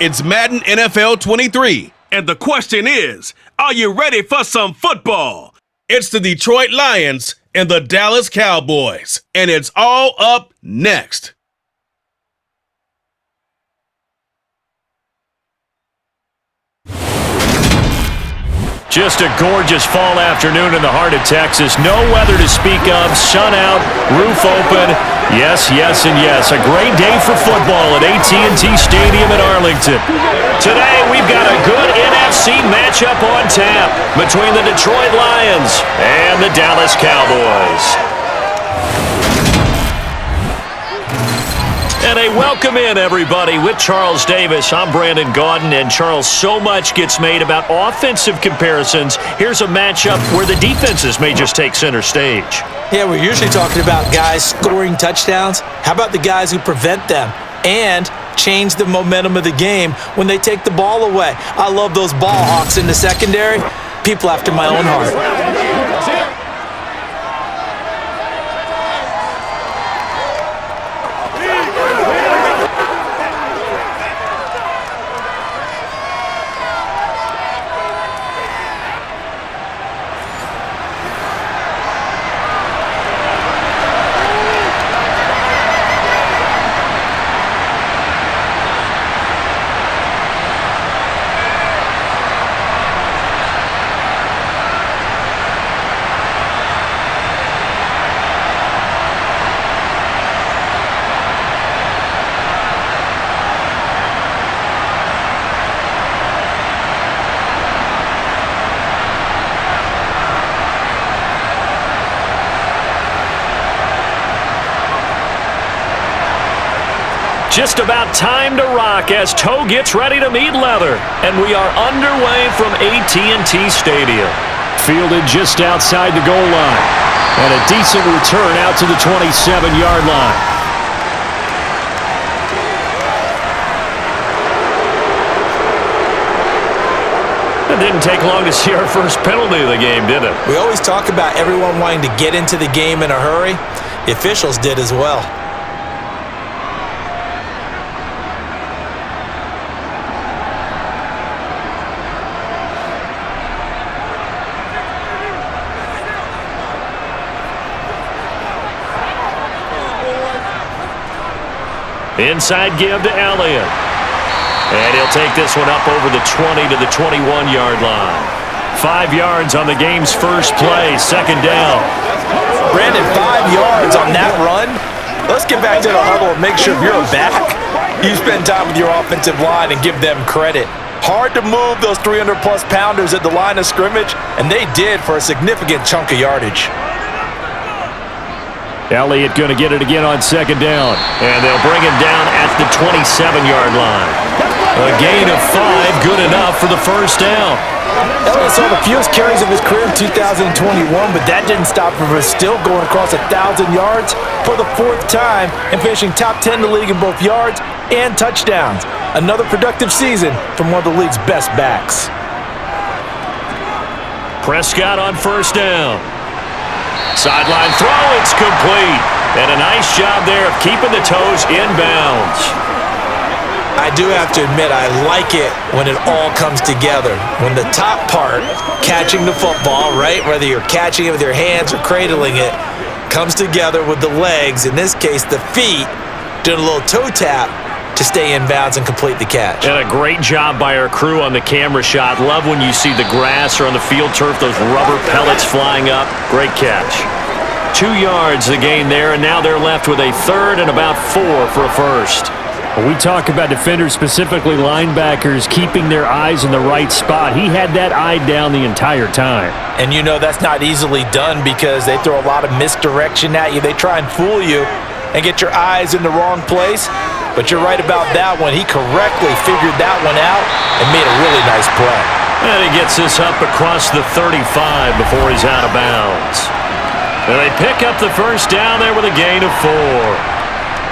It's Madden NFL 23. And the question is, are you ready for some football? It's the Detroit Lions and the Dallas Cowboys. And it's all up next. Just a gorgeous fall afternoon in the heart of Texas. No weather to speak of. Sun out, roof open. Yes, yes, and yes. A great day for football at AT&T Stadium in Arlington. Today, we've got a good NFC matchup on tap between the Detroit Lions and the Dallas Cowboys. And a welcome in, everybody, with Charles Davis. I'm Brandon Gaudin, and Charles, so much gets made about offensive comparisons. Here's a matchup where the defenses may just take center stage. Yeah, we're usually talking about guys scoring touchdowns. How about the guys who prevent them and change the momentum of the game when they take the ball away? I love those ball hawks in the secondary. People after my own heart. Just about time to rock as toe gets ready to meet leather. And we are underway from AT&T Stadium. Fielded just outside the goal line. And a decent return out to the 27-yard line. It didn't take long to see our first penalty of the game, did it? We always talk about everyone wanting to get into the game in a hurry. The officials did as well. Inside give to Elliott. And he'll take this one up over the 20 to the 21-yard line. 5 yards on the game's first play, second down. Brandon, 5 yards on that run? Let's get back to the huddle and make sure you're back. You spend time with your offensive line and give them credit. Hard to move those 300-plus pounders at the line of scrimmage, and they did for a significant chunk of yardage. Elliott going to get it again on second down. And they'll bring him down at the 27-yard line. A gain of 5, good enough for the first down. Elliott saw the fewest carries of his career in 2021, but that didn't stop him from still going across 1,000 yards for the 4th time and finishing top 10 in the league in both yards and touchdowns. Another productive season from one of the league's best backs. Prescott on first down. Sideline throw, it's complete. And a nice job there of keeping the toes inbounds. I do have to admit, I like it when it all comes together. When the top part, catching the football, right, whether you're catching it with your hands or cradling it, comes together with the legs, in this case the feet, doing a little toe tap to stay in bounds and complete the catch. And a great job by our crew on the camera shot. Love when you see the grass or on the field turf, those rubber pellets flying up. Great catch. 2 yards the gain there, and now they're left with a third and about 4 for a first. When we talk about defenders, specifically linebackers, keeping their eyes in the right spot, he had that eye down the entire time. And you know that's not easily done because they throw a lot of misdirection at you. They try and fool you and get your eyes in the wrong place. But you're right about that one. He correctly figured that one out and made a really nice play. And he gets this up across the 35 before he's out of bounds. And they pick up the first down there with a gain of 4.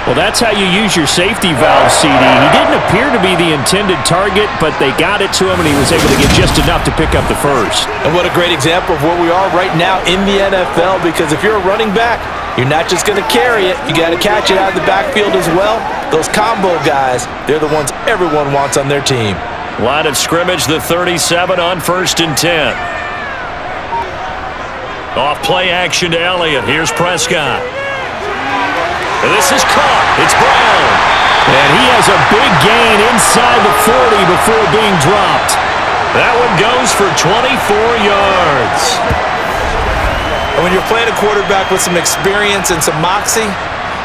Well, that's how you use your safety valve, CD. He didn't appear to be the intended target, but they got it to him, and he was able to get just enough to pick up the first. And what a great example of where we are right now in the NFL, because if you're a running back, you're not just going to carry it. You got to catch it out of the backfield as well. Those combo guys, they're the ones everyone wants on their team. Line of scrimmage, the 37 on 1st and 10. Off play action to Elliott. Here's Prescott. This is caught. It's Brown. And he has a big gain inside the 40 before being dropped. That one goes for 24 yards. And when you're playing a quarterback with some experience and some moxie,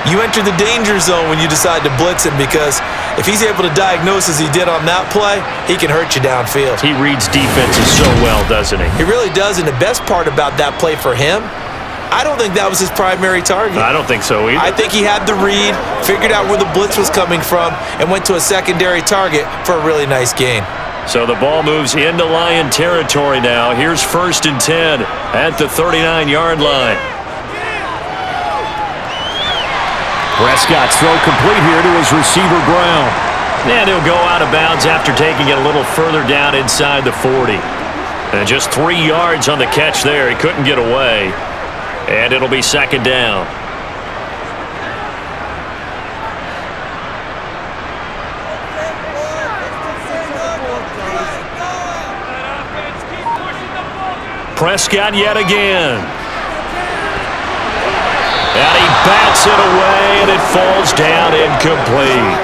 you enter the danger zone when you decide to blitz him, because if he's able to diagnose as he did on that play, he can hurt you downfield. He reads defenses so well, doesn't he? He really does, and the best part about that play for him, I don't think that was his primary target. I don't think so either. I think he had the read, figured out where the blitz was coming from, and went to a secondary target for a really nice gain. So the ball moves into Lion territory now. Here's 1st and 10 at the 39-yard line. Prescott's throw complete here to his receiver, Brown. And he'll go out of bounds after taking it a little further down inside the 40. And just 3 yards on the catch there. He couldn't get away. And it'll be 2nd down. Prescott yet again. And he bats it away, and it falls down incomplete.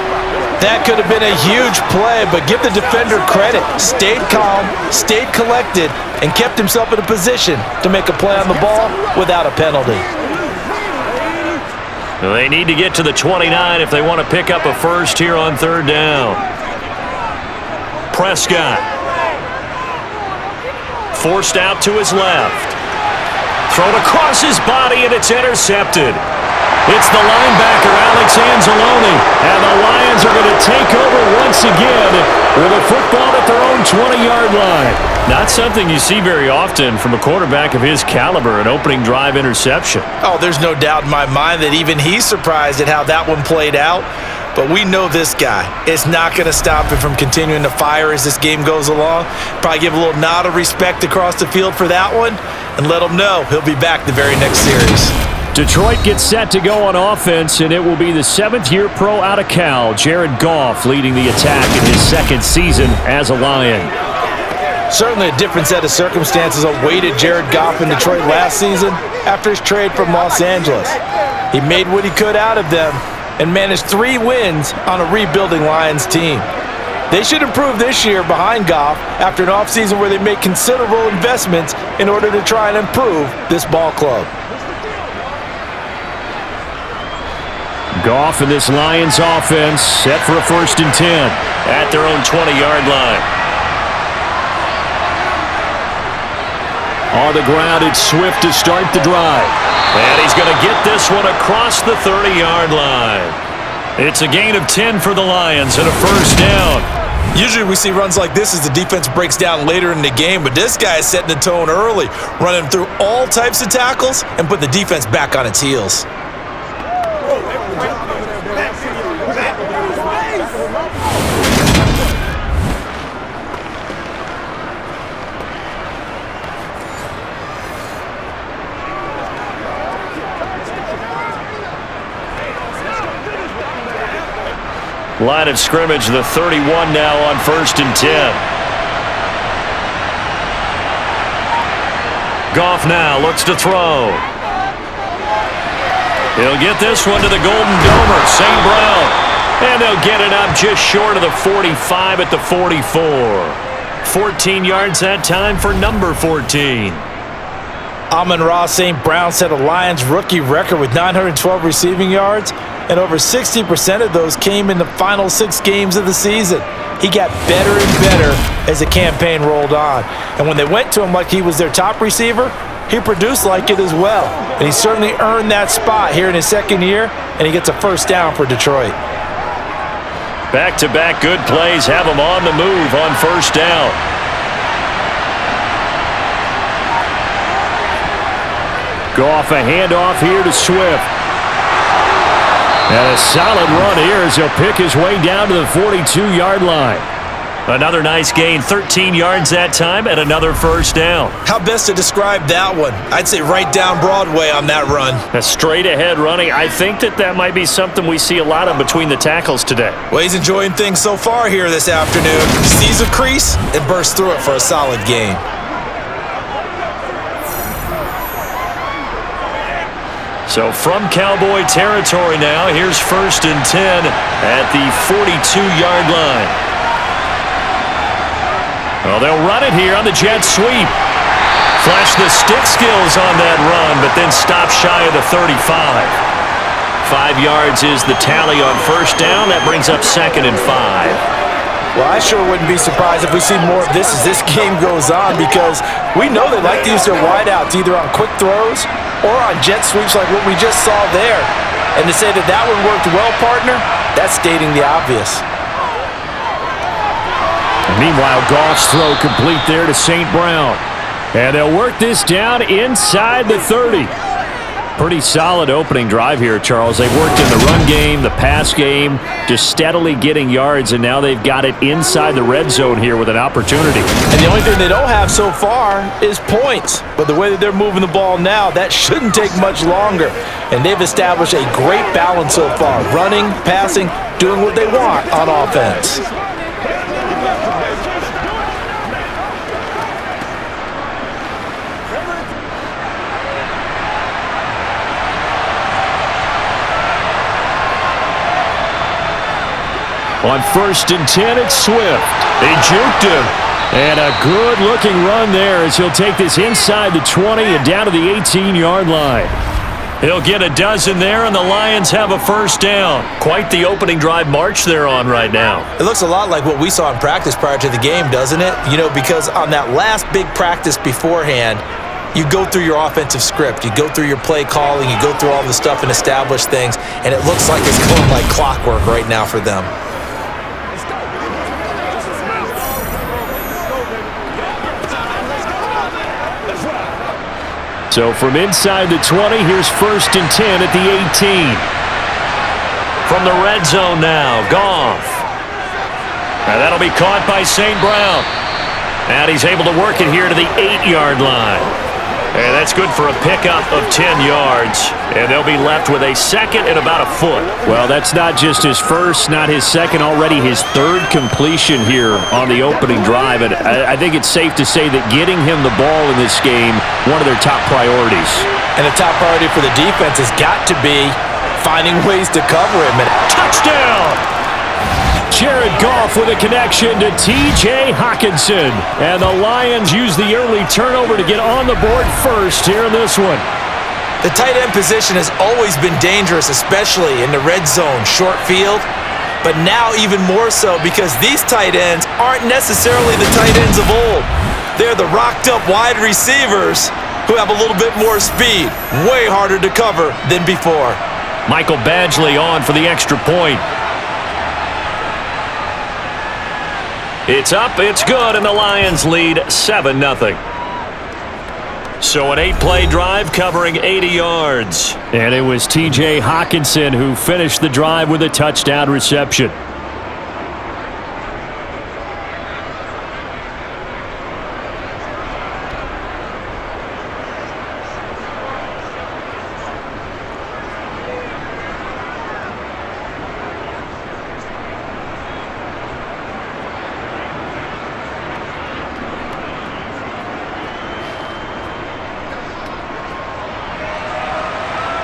That could have been a huge play, but give the defender credit. Stayed calm, stayed collected, and kept himself in a position to make a play on the ball without a penalty. They need to get to the 29 if they want to pick up a first here on 3rd down. Prescott. Forced out to his left. Thrown across his body, and it's intercepted. It's the linebacker, Alex Anzalone, and the Lions are going to take over once again with a football at their own 20-yard line. Not something you see very often from a quarterback of his caliber, an opening drive interception. Oh, there's no doubt in my mind that even he's surprised at how that one played out. But we know this guy is not going to stop him from continuing to fire as this game goes along. Probably give a little nod of respect across the field for that one and let him know he'll be back the very next series. Detroit gets set to go on offense, and it will be the 7th-year pro out of Cal, Jared Goff, leading the attack in his 2nd season as a Lion. Certainly a different set of circumstances awaited Jared Goff in Detroit last season after his trade from Los Angeles. He made what he could out of them and managed 3 wins on a rebuilding Lions team. They should improve this year behind Goff after an offseason where they made considerable investments in order to try and improve this ball club. Goff and this Lions offense set for a 1st and 10 at their own 20-yard line. On the ground, it's Swift to start the drive. And he's going to get this one across the 30-yard line. It's a gain of 10 for the Lions and a 1st down. Usually we see runs like this as the defense breaks down later in the game, but this guy is setting the tone early, running through all types of tackles and put the defense back on its heels. Line of scrimmage, the 31 now on 1st and 10. Goff now looks to throw. He'll get this one to the Golden Domer, St. Brown. And they'll get it up just short of the 45 at the 44. 14 yards that time for number 14. Amon-Ra St. Brown set a Lions rookie record with 912 receiving yards, and over 60% of those came in the final 6 games of the season. He got better and better as the campaign rolled on. And when they went to him like he was their top receiver, he produced like it as well. And he certainly earned that spot here in his 2nd year, and he gets a 1st down for Detroit. Back-to-back good plays have him on the move on 1st down. Goff, a handoff here to Swift. And a solid run here as he'll pick his way down to the 42-yard line. Another nice gain, 13 yards that time, and another first down. How best to describe that one? I'd say right down Broadway on that run. A straight-ahead running. I think that might be something we see a lot of between the tackles today. Well, he's enjoying things so far here this afternoon. Sees a crease and bursts through it for a solid gain. So from Cowboy territory now, here's 1st and 10 at the 42-yard line. Well, they'll run it here on the jet sweep. Flash the stick skills on that run, but then stop shy of the 35. 5 yards is the tally on first down. That brings up 2nd and 5. Well, I sure wouldn't be surprised if we see more of this as this game goes on, because we know they like to use their wideouts either on quick throws or on jet sweeps like what we just saw there. And to say that that one worked well, partner, that's stating the obvious. Meanwhile, Goff's throw complete there to St. Brown. And they'll work this down inside the 30. Pretty solid opening drive here, Charles. They've worked in the run game, the pass game, just steadily getting yards, and now they've got it inside the red zone here with an opportunity. And the only thing they don't have so far is points. But the way that they're moving the ball now, that shouldn't take much longer. And they've established a great balance so far. Running, passing, doing what they want on offense. On 1st and 10, it's Swift. They juked him. And a good-looking run there as he'll take this inside the 20 and down to the 18-yard line. He'll get a dozen there, and the Lions have a first down. Quite the opening drive march they're on right now. It looks a lot like what we saw in practice prior to the game, doesn't it? You know, because on that last big practice beforehand, you go through your offensive script, you go through your play calling, you go through all the stuff and establish things, and it looks like it's going like clockwork right now for them. So from inside the 20, here's 1st and 10 at the 18. From the red zone now, Goff. And that'll be caught by St. Brown. And he's able to work it here to the 8-yard line. And that's good for a pickup of 10 yards. And they'll be left with a second and about a foot. Well, that's not just his first, not his second, already his 3rd completion here on the opening drive. And I think it's safe to say that getting him the ball in this game, one of their top priorities. And the top priority for the defense has got to be finding ways to cover him. And touchdown! Jared Goff with a connection to T.J. Hockenson. And the Lions use the early turnover to get on the board first here in this one. The tight end position has always been dangerous, especially in the red zone, short field. But now even more so because these tight ends aren't necessarily the tight ends of old. They're the rocked-up wide receivers who have a little bit more speed. Way harder to cover than before. Michael Badgley on for the extra point. It's up, it's good, and the Lions lead 7-0. So an 8-play drive covering 80 yards. And it was T.J. Hockenson who finished the drive with a touchdown reception.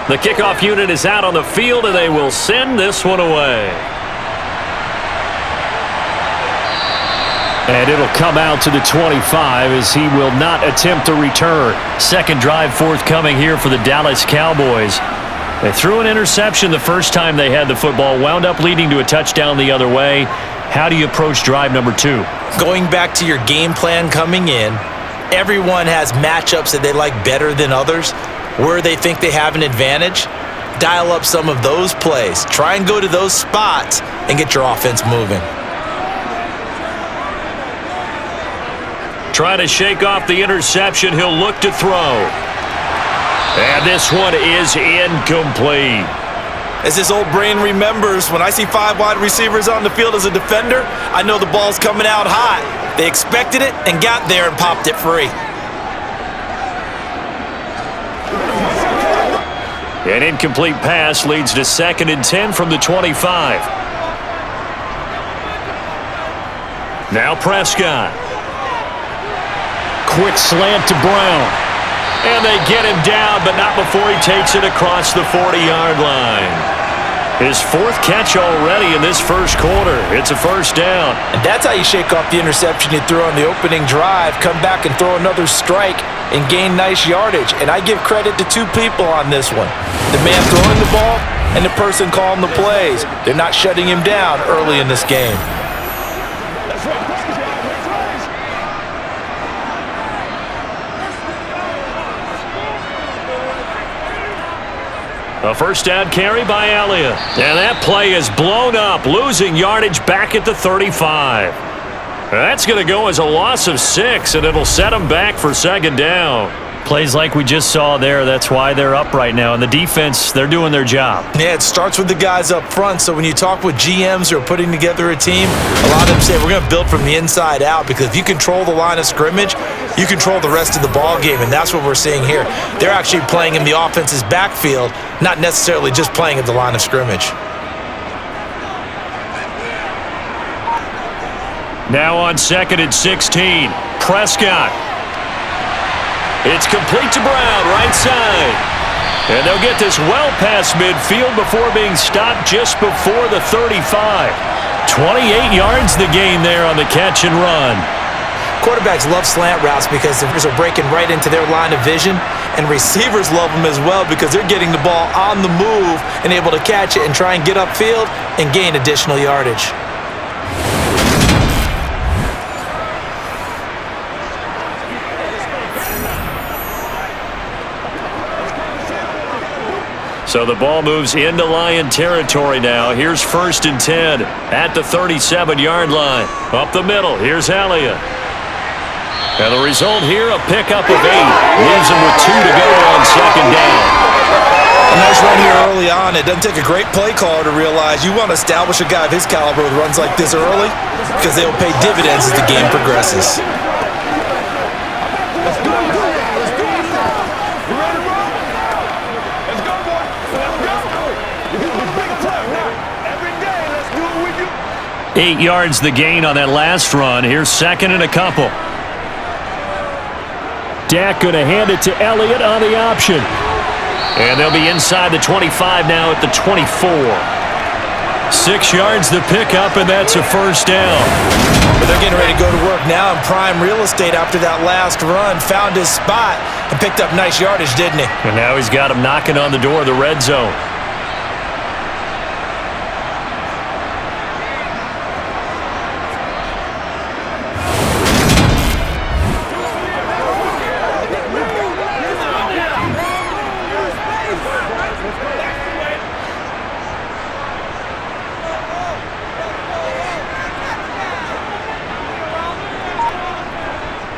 The kickoff unit is out on the field, and they will send this one away. And it'll come out to the 25 as he will not attempt a return. Second drive forthcoming here for the Dallas Cowboys. They threw an interception the first time they had the football, wound up leading to a touchdown the other way. How do you approach drive number 2? Going back to your game plan coming in, everyone has matchups that they like better than others. Where they think they have an advantage, dial up some of those plays. Try and go to those spots and get your offense moving. Trying to shake off the interception. He'll look to throw. And this one is incomplete. As his old brain remembers, when I see 5 wide receivers on the field as a defender, I know the ball's coming out hot. They expected it and got there and popped it free. An incomplete pass leads to 2nd and 10 from the 25. Now Prescott. Quick slant to Brown. And they get him down, but not before he takes it across the 40-yard line. His 4th catch already in this first quarter. It's a first down. And that's how you shake off the interception you threw on the opening drive, come back and throw another strike, and gain nice yardage. And I give credit to 2 people on this one. The man throwing the ball and the person calling the plays. They're not shutting him down early in this game. A first down carry by Elliott. And that play is blown up, losing yardage back at the 35. That's going to go as a loss of 6, and it'll set them back for 2nd down. Plays like we just saw there, that's why they're up right now. And the defense, they're doing their job. Yeah, it starts with the guys up front. So when you talk with GMs who are putting together a team, a lot of them say we're going to build from the inside out, because if you control the line of scrimmage, you control the rest of the ball game, and that's what we're seeing here. They're actually playing in the offense's backfield, not necessarily just playing at the line of scrimmage. Now on 2nd and 16, Prescott. It's complete to Brown, right side. And they'll get this well past midfield before being stopped just before the 35. 28 yards the gain there on the catch and run. Quarterbacks love slant routes because the receivers are breaking right into their line of vision, and receivers love them as well because they're getting the ball on the move and able to catch it and try and get upfield and gain additional yardage. So the ball moves into Lion territory now. Here's 1st and 10 at the 37-yard line. Up the middle, here's Elliott. And the result here, a pickup of 8. Leaves him with 2 to go on 2nd down. A nice run here early on. It doesn't take a great play caller to realize you want to establish a guy of his caliber with runs like this early, because they will pay dividends as the game progresses. Let's go. 8 yards the gain on that last run. Here's 2nd and a couple. Dak going to hand it to Elliott on the option. And they'll be inside the 25 now at the 24. 6 yards the pickup, and that's a first down. But they're getting ready to go to work now in prime real estate after that last run. Found his spot and picked up nice yardage, didn't he? And now he's got him knocking on the door of the red zone.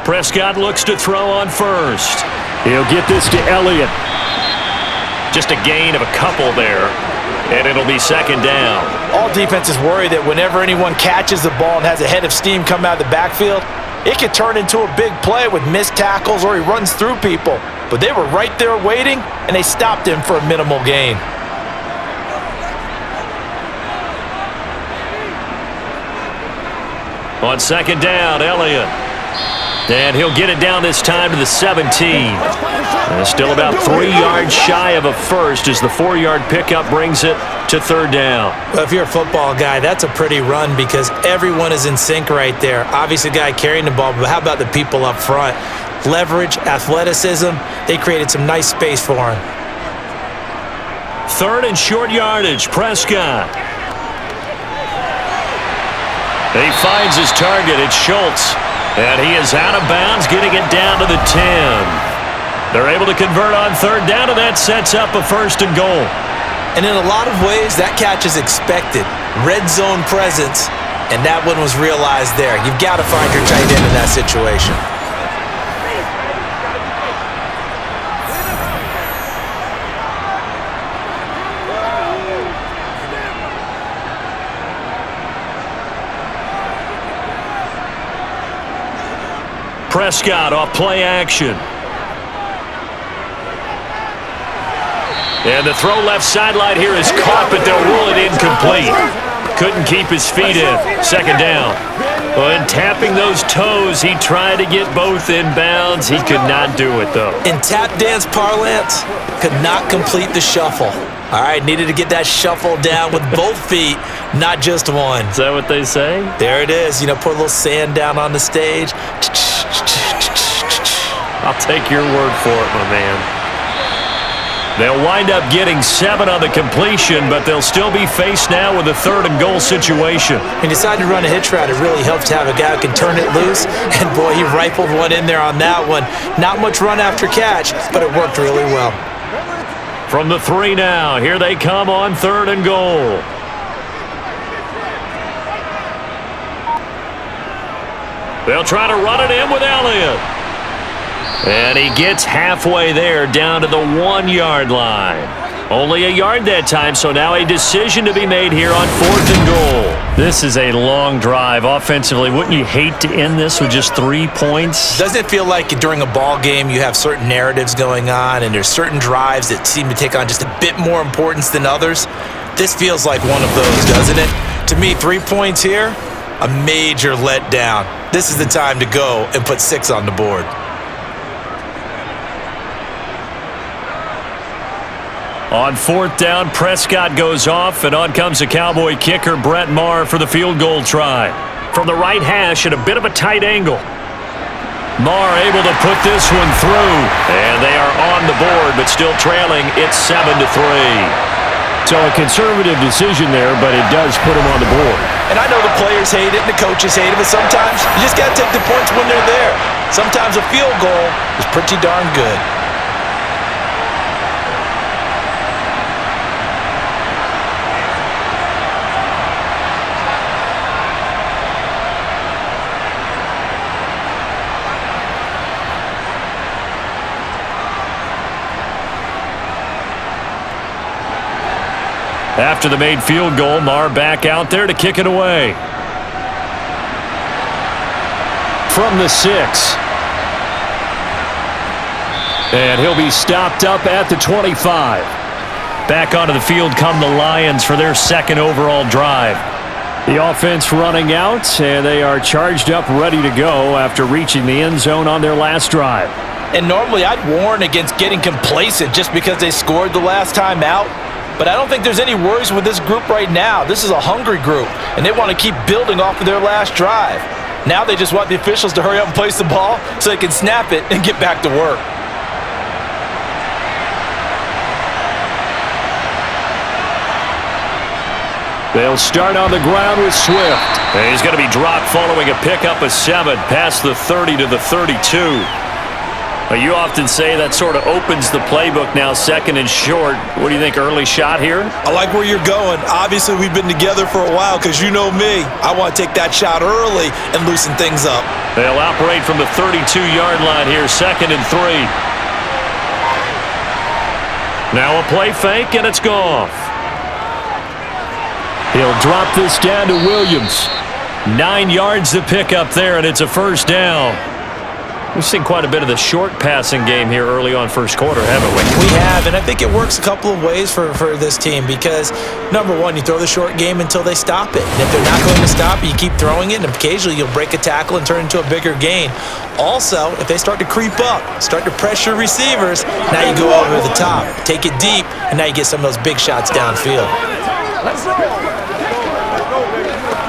Prescott looks to throw on first. He'll get this to Elliott. Just a gain of a couple there, and it'll be 2nd down. All defenses worry that whenever anyone catches the ball and has a head of steam come out of the backfield, it could turn into a big play with missed tackles or he runs through people. But they were right there waiting, and they stopped him for a minimal gain. On 2nd down, Elliott. And he'll get it down this time to the 17. And still about 3 yards shy of a first as the 4-yard pickup brings it to 3rd down. Well, if you're a football guy, that's a pretty run because everyone is in sync right there. Obviously, the guy carrying the ball, but how about the people up front? Leverage, athleticism, they created some nice space for him. 3rd and short yardage, Prescott. He finds his target, it's Schultz. And he is out of bounds, getting it down to the 10. They're able to convert on 3rd down, and that sets up a 1st and goal. And in a lot of ways, that catch is expected. Red zone presence, and that one was realized there. You've got to find your tight end in that situation. Prescott off play action. And the throw left sideline here is caught, but they'll rule it incomplete. Couldn't keep his feet in. Second down. Well, in tapping those toes, he tried to get both in bounds. He could not do it, though. In tap dance parlance, could not complete the shuffle. All right, needed to get that shuffle down with both feet, not just one. Is that what they say? There it is. You know, put a little sand down on the stage. I'll take your word for it, my man. They'll wind up getting 7 on the completion, but they'll still be faced now with a 3rd and goal situation. He decided to run a hitch route. It really helps to have a guy who can turn it loose. And, boy, he rifled one in there on that one. Not much run after catch, but it worked really well. From the 3 now, here they come on 3rd and goal. They'll try to run it in with Elliott. And he gets halfway there down to the 1-yard line. Only a yard that time, so now a decision to be made here on 4th and goal. This is a long drive offensively. Wouldn't you hate to end this with just 3 points? Doesn't it feel like during a ball game you have certain narratives going on and there's certain drives that seem to take on just a bit more importance than others? This feels like one of those, doesn't it? To me, 3 points here, a major letdown. This is the time to go and put 6 on the board. On 4th down, Prescott goes off, and on comes the Cowboy kicker, Brett Maher, for the field goal try. From the right hash at a bit of a tight angle. Maher able to put this one through, and they are on the board, but still trailing. It's 7-3. So a conservative decision there, but it does put them on the board. And I know the players hate it and the coaches hate it, but sometimes you just got to take the points when they're there. Sometimes a field goal is pretty darn good. After the made field goal, Maher back out there to kick it away. From the 6. And he'll be stopped up at the 25. Back onto the field come the Lions for their 2nd overall drive. The offense running out, and they are charged up, ready to go after reaching the end zone on their last drive. And normally I'd warn against getting complacent just because they scored the last time out. But I don't think there's any worries with this group right now. This is a hungry group, and they want to keep building off of their last drive. Now they just want the officials to hurry up and place the ball so they can snap it and get back to work. They'll start on the ground with Swift. And he's going to be dropped following a pickup of 7 past the 30 to the 32. You often say that sort of opens the playbook now, 2nd and short. What do you think, early shot here? I like where you're going. Obviously, we've been together for a while because you know me. I want to take that shot early and loosen things up. They'll operate from the 32-yard line here, 2nd and 3. Now a play fake, and it's gone. He'll drop this down to Williams. 9 yards to pick up there, and it's a 1st down. We've seen quite a bit of the short passing game here early on 1st quarter, haven't we? We have, and I think it works a couple of ways for this team because, number one, you throw the short game until they stop it. And if they're not going to stop it, you keep throwing it, and occasionally you'll break a tackle and turn it into a bigger gain. Also, if they start to creep up, start to pressure receivers, now you go over the top, take it deep, and now you get some of those big shots downfield. Let's roll.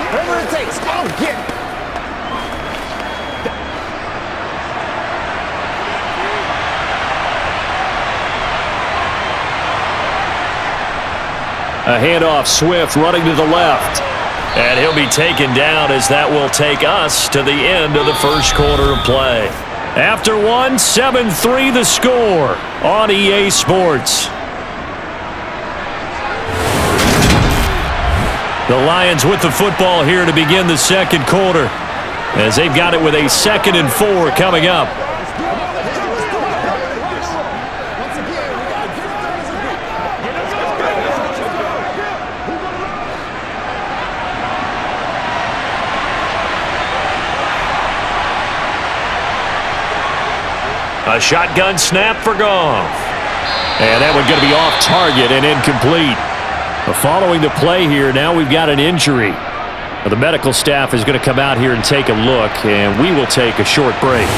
Whatever it takes, go get it. A handoff, Swift running to the left. And he'll be taken down as that will take us to the end of the 1st quarter of play. After 1, 7-3 the score on EA Sports. The Lions with the football here to begin the 2nd quarter as they've got it with a 2nd and 4 coming up. A shotgun snap for Goff. And that one going to be off target and incomplete. Following the play here, now we've got an injury. The medical staff is going to come out here and take a look, and we will take a short break.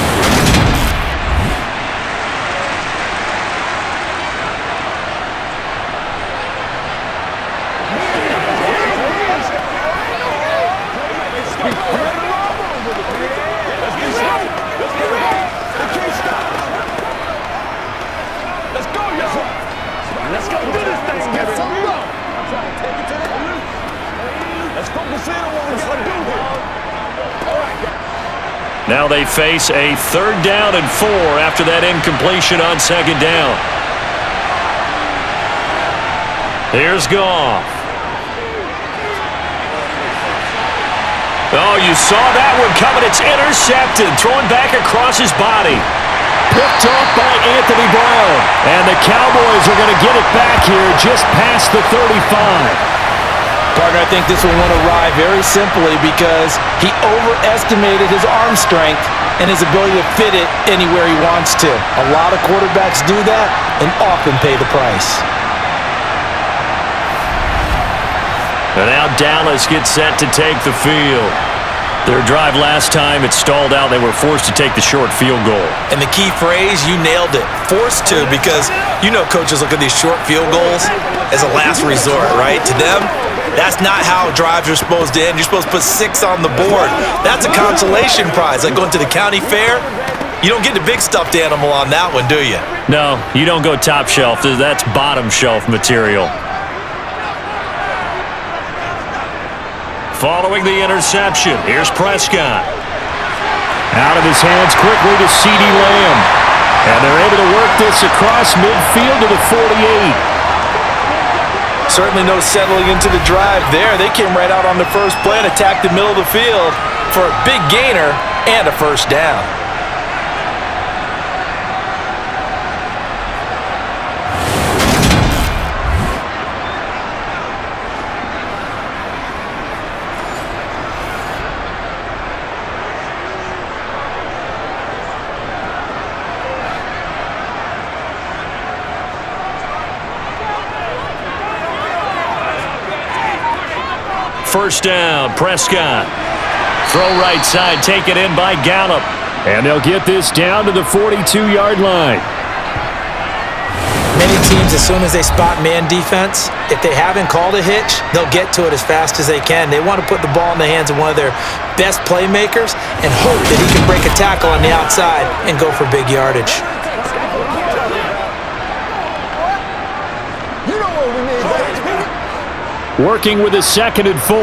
Now they face a 3rd down and 4 after that incompletion on 2nd down. Here's Goff. Oh, you saw that one coming. It's intercepted. Thrown back across his body. Picked off by Anthony Brown. And the Cowboys are going to get it back here just past the 35. Partner, I think this will want to ride very simply because he overestimated his arm strength and his ability to fit it anywhere he wants to. A lot of quarterbacks do that and often pay the price. And now Dallas gets set to take the field. Their drive last time, it stalled out. They were forced to take the short field goal. And the key phrase, you nailed it. Forced to, because you know coaches look at these short field goals as a last resort, right? To them, that's not how drives are supposed to end. You're supposed to put 6 on the board. That's a consolation prize. Like going to the county fair, you don't get the big stuffed animal on that one, do you? No, you don't go top shelf. That's bottom shelf material. Following the interception, here's Prescott. Out of his hands quickly to CeeDee Lamb. And they're able to work this across midfield to the 48. Certainly no settling into the drive there. They came right out on the first play and attacked the middle of the field for a big gainer and a 1st down. First down, Prescott. Throw right side, taken in by Gallup. And they'll get this down to the 42-yard line. Many teams, as soon as they spot man defense, if they haven't called a hitch, they'll get to it as fast as they can. They want to put the ball in the hands of one of their best playmakers and hope that he can break a tackle on the outside and go for big yardage. Working with a 2nd and 4.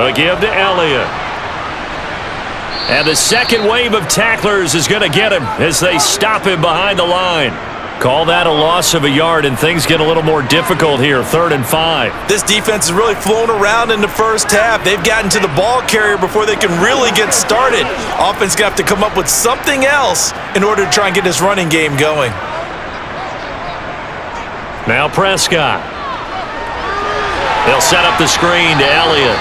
A give to Elliott. And the second wave of tacklers is going to get him as they stop him behind the line. Call that a loss of a yard, and things get a little more difficult here, 3rd and 5. This defense has really flown around in the first half. They've gotten to the ball carrier before they can really get started. Offense going to have to come up with something else in order to try and get this running game going. Now Prescott. They'll set up the screen to Elliott.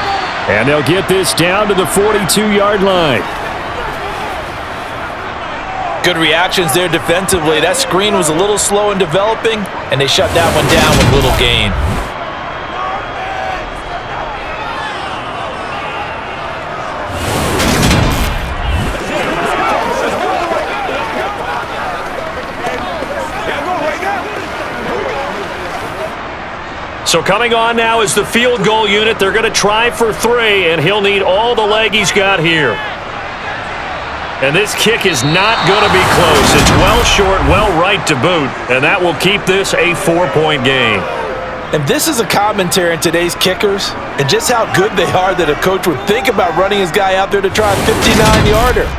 And they'll get this down to the 42-yard line. Good reactions there defensively. That screen was a little slow in developing, and they shut that one down with little gain. So coming on now is the field goal unit. They're going to try for 3, and he'll need all the leg he's got here. And this kick is not going to be close. It's well short, well right to boot, and that will keep this a 4-point game. And this is a commentary on today's kickers and just how good they are that a coach would think about running his guy out there to try a 59-yarder.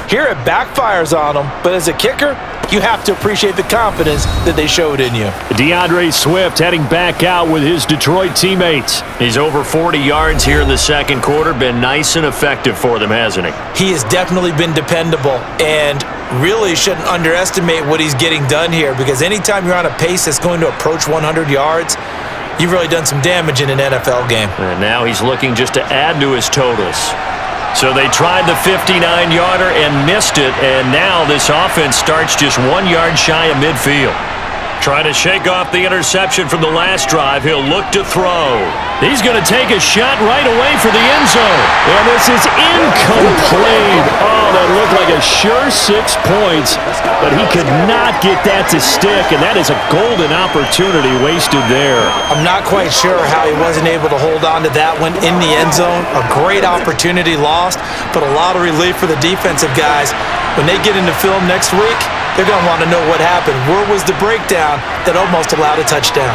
Here it backfires on him, but as a kicker, you have to appreciate the confidence that they showed in you. DeAndre Swift heading back out with his Detroit teammates. He's over 40 yards here in the second quarter. Been nice and effective for them, hasn't he? He has definitely been dependable and really shouldn't underestimate what he's getting done here, because anytime you're on a pace that's going to approach 100 yards, you've really done some damage in an NFL game. And now he's looking just to add to his totals. So they tried the 59-yarder and missed it, and now this offense starts just 1 yard shy of midfield. Trying to shake off the interception from the last drive. He'll look to throw. He's going to take a shot right away for the end zone. And this is incomplete. Oh, that looked like a sure 6 points, but he could not get that to stick, and that is a golden opportunity wasted there. I'm not quite sure how he wasn't able to hold on to that one in the end zone. A great opportunity lost, but a lot of relief for the defensive guys. When they get into film next week, they're going to want to know what happened. Where was the breakdown that almost allowed a touchdown?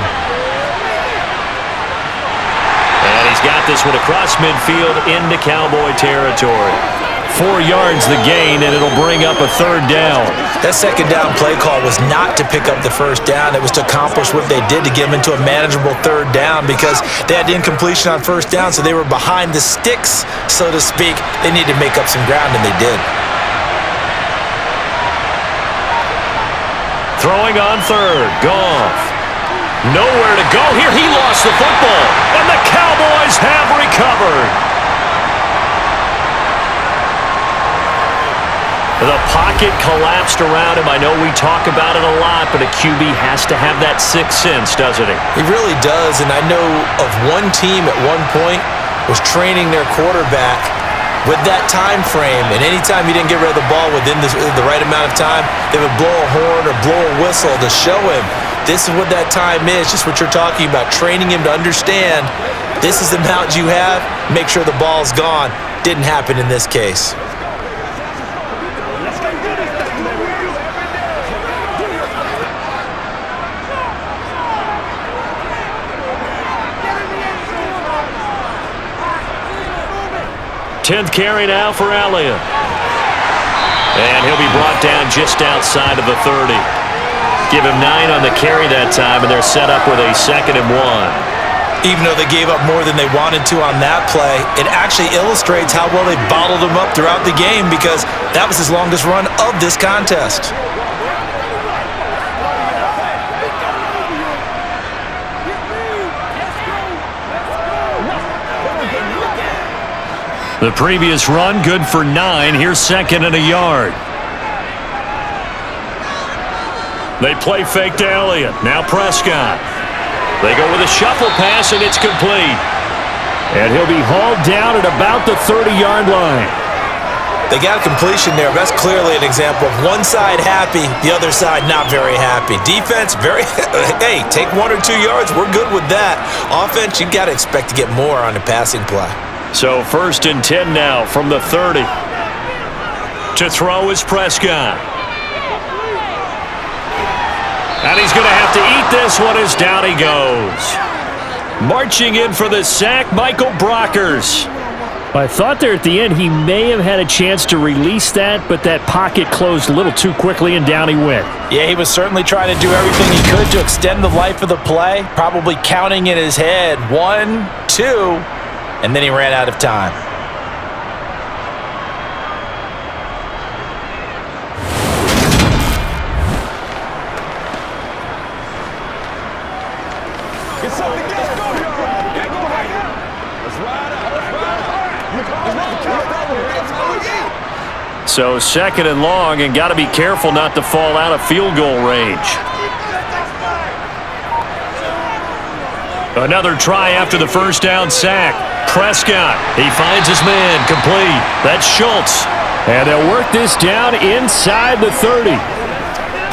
And he's got this one across midfield into Cowboy territory. 4 yards the gain, and it'll bring up a third down. That second down play call was not to pick up the first down. It was to accomplish what they did to get them into a manageable third down because they had incompletion on first down, so they were behind the sticks, so to speak. They needed to make up some ground, and they did. Throwing on third, Goff. Nowhere to go here. He lost the football, and the Cowboys have recovered. The pocket collapsed around him. I know we talk about it a lot, but a QB has to have that sixth sense, doesn't he? He really does, and I know of one team at one point was training their quarterback with that time frame, and anytime he didn't get rid of the ball within the right amount of time, they would blow a horn or blow a whistle to show him this is what that time is, just what you're talking about, training him to understand this is the amount you have, make sure the ball's gone. Didn't happen in this case. Tenth carry now for Elliott. And he'll be brought down just outside of the 30. Give him 9 on the carry that time, and they're set up with a 2nd and 1. Even though they gave up more than they wanted to on that play, it actually illustrates how well they bottled him up throughout the game because that was his longest run of this contest. The previous run, good for 9. Here's 2nd and a yard. They play fake to Elliott. Now Prescott. They go with a shuffle pass, and it's complete. And he'll be hauled down at about the 30-yard line. They got a completion there. That's clearly an example of one side happy, the other side not very happy. Defense, very, hey, take 1 or 2 yards. We're good with that. Offense, you got to expect to get more on the passing play. So 1st and 10 now from the 30. To throw is Prescott. And he's going to have to eat this one as down he goes. Marching in for the sack, Michael Brockers. I thought there at the end he may have had a chance to release that, but that pocket closed a little too quickly and down he went. Yeah, he was certainly trying to do everything he could to extend the life of the play, probably counting in his head 1, 2, and then he ran out of time. So 2nd and long, and got to be careful not to fall out of field goal range. Another try after the first down sack. Prescott, he finds his man, complete. That's Schultz. And they'll work this down inside the 30.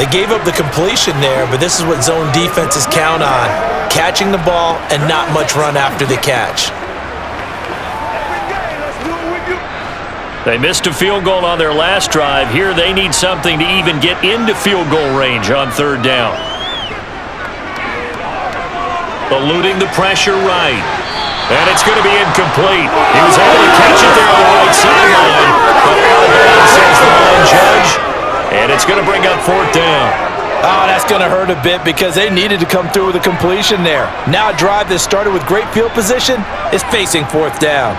They gave up the completion there, but this is what zone defenses count on. Catching the ball and not much run after the catch. They missed a field goal on their last drive. Here they need something to even get into field goal range on 3rd down. Eluding the pressure right. And it's going to be incomplete. He was able to catch it there on the right sideline. But out of bounds, says the line judge. And it's going to bring up 4th down. Oh, that's going to hurt a bit because they needed to come through with a completion there. Now a drive that started with great field position is facing 4th down.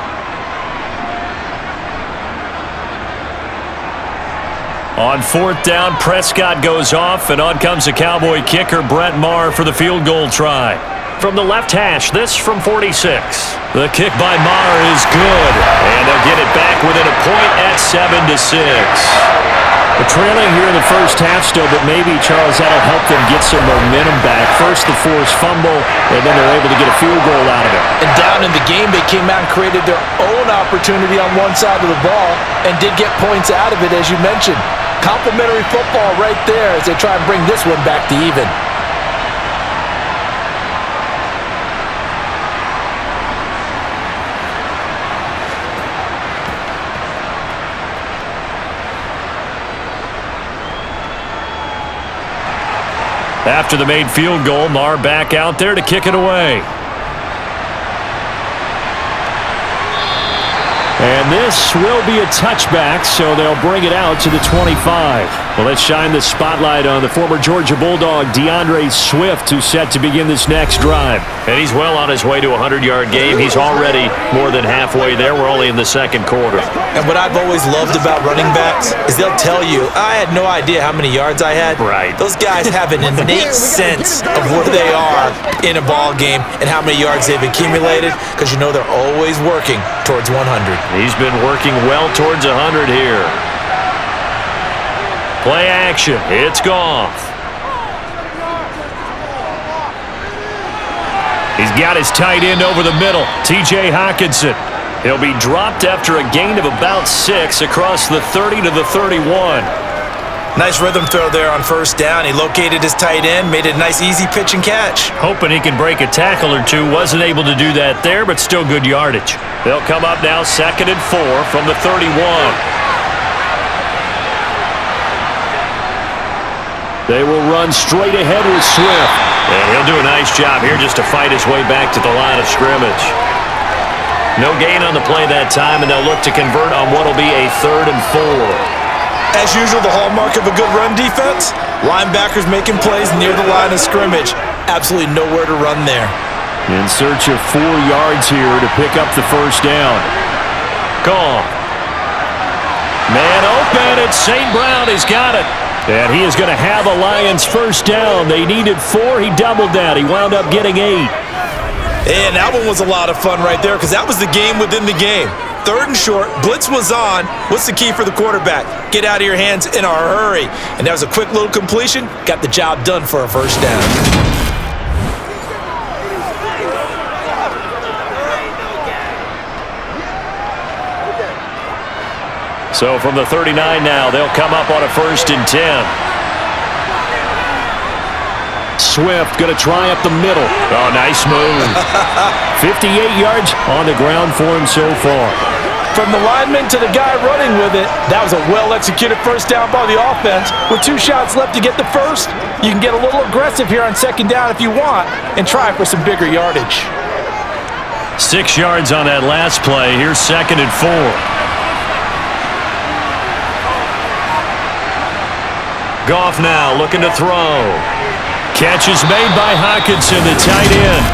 On 4th down, Prescott goes off, and on comes the Cowboy kicker, Brett Maher, for the field goal try. From the left hash, this from 46. The kick by Maher is good, and they'll get it back within a point at 7-6. They're trailing here in the first half still, but maybe, Charles, that'll help them get some momentum back. First the forced fumble, and then they're able to get a field goal out of it. And down in the game, they came out and created their own opportunity on one side of the ball and did get points out of it, as you mentioned. Complimentary football right there as they try and bring this one back to even. After the made field goal, Maher back out there to kick it away. And this will be a touchback, so they'll bring it out to the 25. Well, let's shine the spotlight on the former Georgia Bulldog, DeAndre Swift, who's set to begin this next drive. And he's well on his way to a 100-yard game. He's already more than halfway there. We're only in the second quarter. And what I've always loved about running backs is they'll tell you, I had no idea how many yards I had. Right. Those guys have an innate sense of where they are in a ball game and how many yards they've accumulated because you know they're always working towards 100. He's been working well towards 100 here. Play action. It's Goff. He's got his tight end over the middle, T.J. Hockenson. He'll be dropped after a gain of about 6 across the 30 to the 31. Nice rhythm throw there on first down. He located his tight end, made it a nice easy pitch and catch. Hoping he can break a tackle or two. Wasn't able to do that there, but still good yardage. They'll come up now 2nd and 4 from the 31. They will run straight ahead with Swift. And he'll do a nice job here just to fight his way back to the line of scrimmage. No gain on the play that time, and they'll look to convert on what will be a 3rd and 4. As usual, the hallmark of a good run defense, linebackers making plays near the line of scrimmage. Absolutely nowhere to run there. In search of 4 yards here to pick up the first down. Gone. Man open, it's St. Brown. He's got it. And he is going to have a Lions first down. They needed 4. He doubled that. He wound up getting 8. And that one was a lot of fun right there because that was the game within the game. 3rd and short, blitz was on. What's the key for the quarterback? Get out of your hands in a hurry. And that was a quick little completion. Got the job done for a first down. So from the 39 now, they'll come up on a 1st and 10. Swift going to try up the middle. Oh, nice move. 58 yards on the ground for him so far. From the lineman to the guy running with it, that was a well-executed first down by the offense. With 2 shots left to get the first, you can get a little aggressive here on 2nd down if you want and try for some bigger yardage. 6 yards on that last play. Here's 2nd and 4. Goff now looking to throw. Catch is made by Hockenson, the tight end.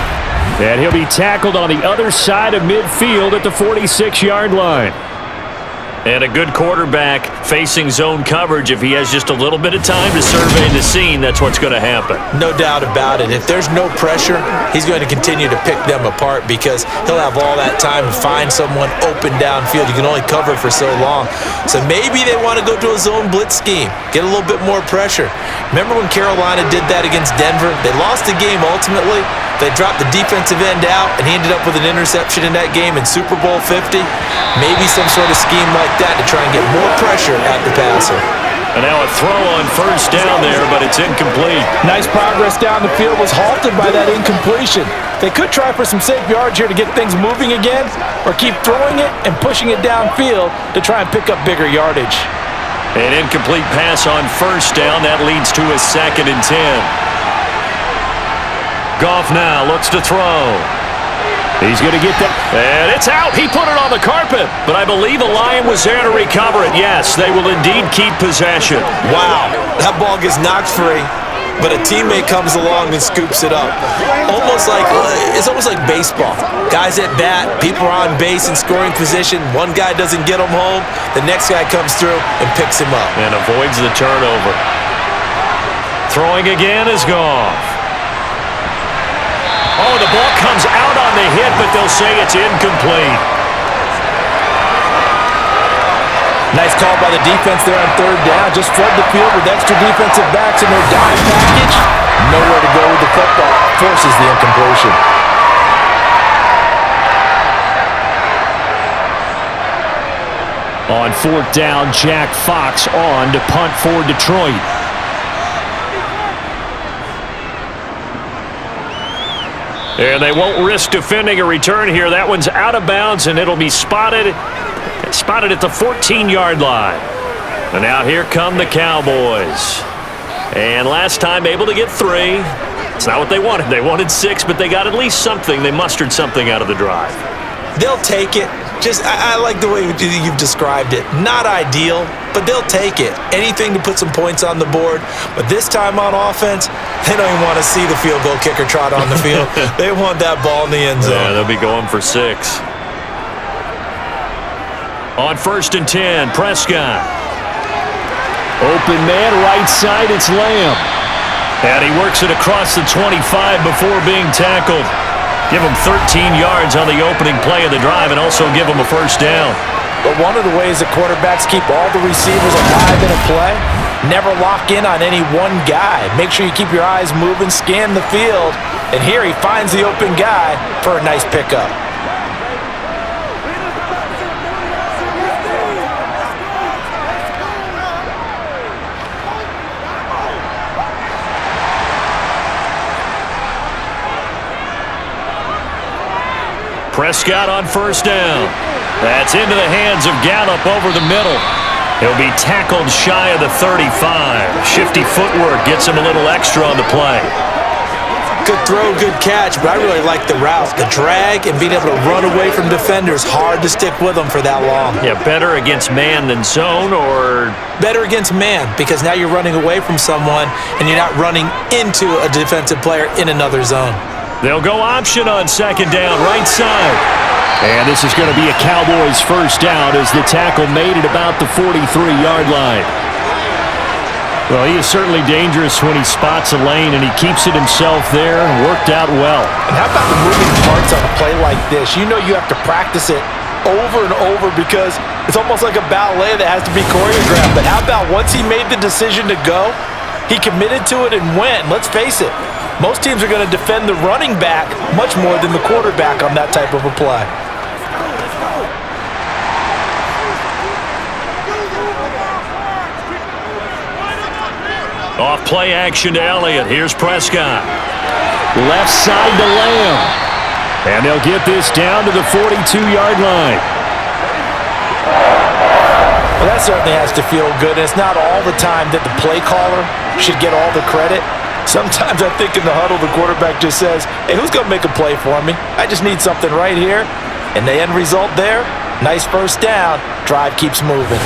And he'll be tackled on the other side of midfield at the 46-yard line. And a good quarterback facing zone coverage. If he has just a little bit of time to survey the scene, that's what's going to happen. No doubt about it. If there's no pressure, he's going to continue to pick them apart because he'll have all that time to find someone open downfield. You can only cover for so long. So maybe they want to go to a zone blitz scheme, get a little bit more pressure. Remember when Carolina did that against Denver? They lost the game ultimately. They dropped the defensive end out, and he ended up with an interception in that game in Super Bowl 50. Maybe some sort of scheme like that to try and get more pressure at the passer. And now a throw on first down there, but it's incomplete. Nice progress down the field was halted by that incompletion. They could try for some safe yards here to get things moving again, or keep throwing it and pushing it downfield to try and pick up bigger yardage. An incomplete pass on first down. That leads to a 2nd and 10. Goff now looks to throw. He's going to get that. And it's out. He put it on the carpet. But I believe a Lion was there to recover it. Yes, they will indeed keep possession. Wow, that ball gets knocked free, but a teammate comes along and scoops it up. It's almost like baseball. Guys at bat, people are on base in scoring position. One guy doesn't get him home. The next guy comes through and picks him up. And avoids the turnover. Throwing again is Goff. Oh, the ball comes out on the hit, but they'll say it's incomplete. Nice call by the defense there on third down. Just flood the field with extra defensive backs in their dime package. Nowhere to go with the football. Forces the incompletion. On fourth down, Jack Fox on to punt for Detroit. And they won't risk defending a return here. That one's out of bounds, and it'll be spotted at the 14-yard line. And now here come the Cowboys. And last time able to get 3. It's not what they wanted. They wanted 6, but they got at least something. They mustered something out of the drive. They'll take it. I like the way you've described it. Not ideal, but they'll take it. Anything to put some points on the board. But this time on offense, they don't even want to see the field goal kicker trot on the field. They want that ball in the end zone. Yeah, they'll be going for 6. On 1st and 10, Prescott. Open man, right side, it's Lamb. And he works it across the 25 before being tackled. Give him 13 yards on the opening play of the drive and also give him a first down. But one of the ways that quarterbacks keep all the receivers alive in a play, never lock in on any one guy. Make sure you keep your eyes moving, scan the field. And here he finds the open guy for a nice pickup. Prescott on first down. That's into the hands of Gallup over the middle. He'll be tackled shy of the 35. Shifty footwork gets him a little extra on the play. Good throw, good catch, but I really like the route. The drag and being able to run away from defenders, hard to stick with them for that long. Yeah, better against man than zone, or? Better against man, because now you're running away from someone and you're not running into a defensive player in another zone. They'll go option on second down, right side. And this is going to be a Cowboys first down as the tackle made at about the 43-yard line. Well, he is certainly dangerous when he spots a lane, and he keeps it himself there. Worked out well. And how about the moving parts on a play like this? You know you have to practice it over and over because it's almost like a ballet that has to be choreographed. But how about once he made the decision to go, he committed to it and went. Let's face it, most teams are going to defend the running back much more than the quarterback on that type of a play. Off play action to Elliott. Here's Prescott. Left side to Lamb. And they'll get this down to the 42-yard line. Well, that certainly has to feel good. And it's not all the time that the play caller should get all the credit. Sometimes I think in the huddle, the quarterback just says, hey, who's going to make a play for me? I just need something right here. And the end result there, nice first down. Drive keeps moving.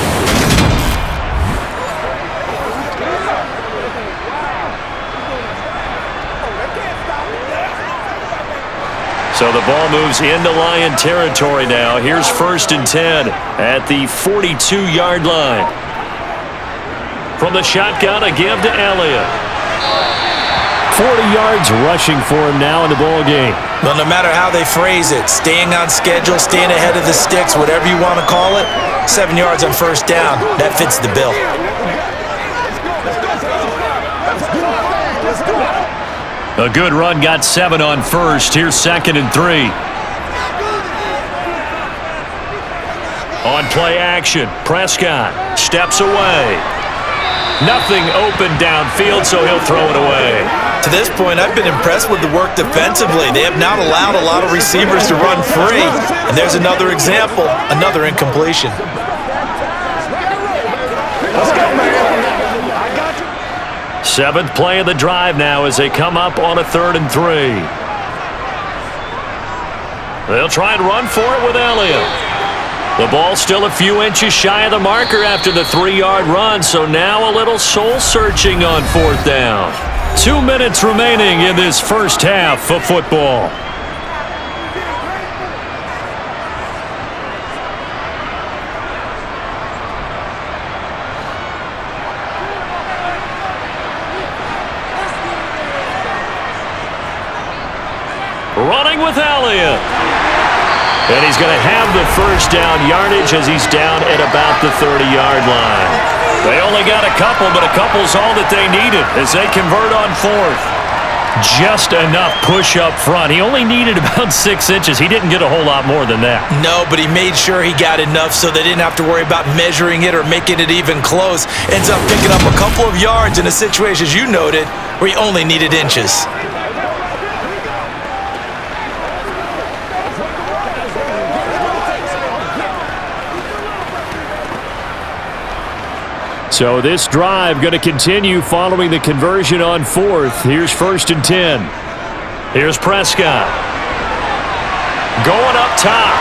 So the ball moves into Lion territory now. Here's 1st and 10 at the 42-yard line. From the shotgun, a give to Elliott. 40 yards rushing for him now in the ball game. Well, no matter how they phrase it, staying on schedule, staying ahead of the sticks, whatever you want to call it, 7 yards on first down, that fits the bill. A good run got 7 on first. Here's 2nd and 3. On play action, Prescott steps away. Nothing open downfield, so he'll throw it away. To this point, I've been impressed with the work defensively. They have not allowed a lot of receivers to run free. And there's another example, another incompletion. Let's go, man. I got you. 7th play of the drive now as they come up on a 3rd and 3. They'll try and run for it with Elliott. The ball still a few inches shy of the marker after the 3-yard run, so now a little soul-searching on 4th down. 2 minutes remaining in this first half of football. running with Elliott. And he's going to have the first down yardage as he's down at about the 30-yard line. They only got a couple, but a couple's all that they needed as they convert on fourth. Just enough push up front. He only needed about 6 inches. He didn't get a whole lot more than that. No, but he made sure he got enough so they didn't have to worry about measuring it or making it even close. Ends up picking up a couple of yards in a situation, as you noted, where he only needed inches. So this drive going to continue following the conversion on fourth. Here's 1st and 10. Here's Prescott. Going up top.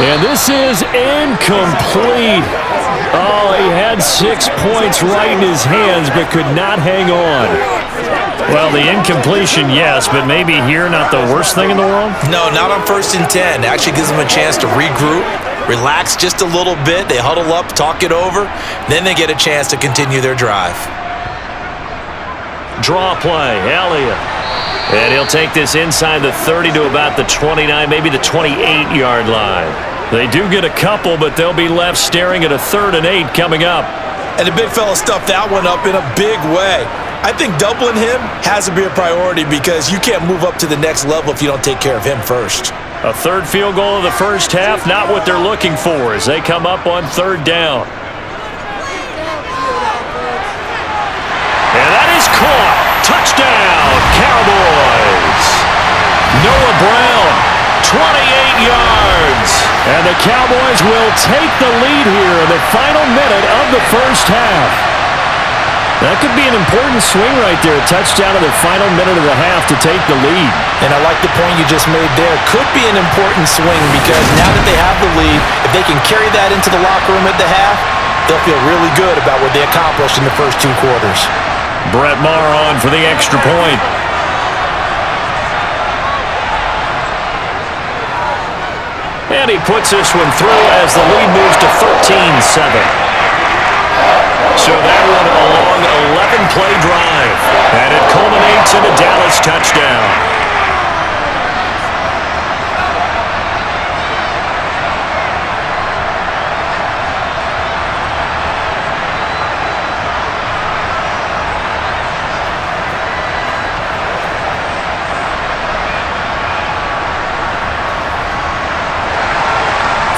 And this is incomplete. Oh, he had 6 points right in his hands but could not hang on. Well, the incompletion, yes, but maybe here not the worst thing in the world? No, not on 1st and 10. It actually gives them a chance to regroup, relax just a little bit. They huddle up, talk it over. Then they get a chance to continue their drive. Draw play, Elliott. And he'll take this inside the 30 to about the 29, maybe the 28-yard line. They do get a couple, but they'll be left staring at a 3rd and 8 coming up. And the big fella stuffed that one up in a big way. I think doubling him has to be a priority because you can't move up to the next level if you don't take care of him first. A 3rd field goal of the first half, not what they're looking for as they come up on 3rd down. And that is caught. Touchdown, Cowboys. Noah Brown, 28 yards. And the Cowboys will take the lead here in the final minute of the first half. That could be an important swing right there. A touchdown in the final minute of the half to take the lead. And I like the point you just made there. Could be an important swing because now that they have the lead, if they can carry that into the locker room at the half, they'll feel really good about what they accomplished in the first 2 quarters. Brett Maher on for the extra point. And he puts this one through as the lead moves to 13-7. So that one a long 11-play drive. And it culminates in a Dallas touchdown.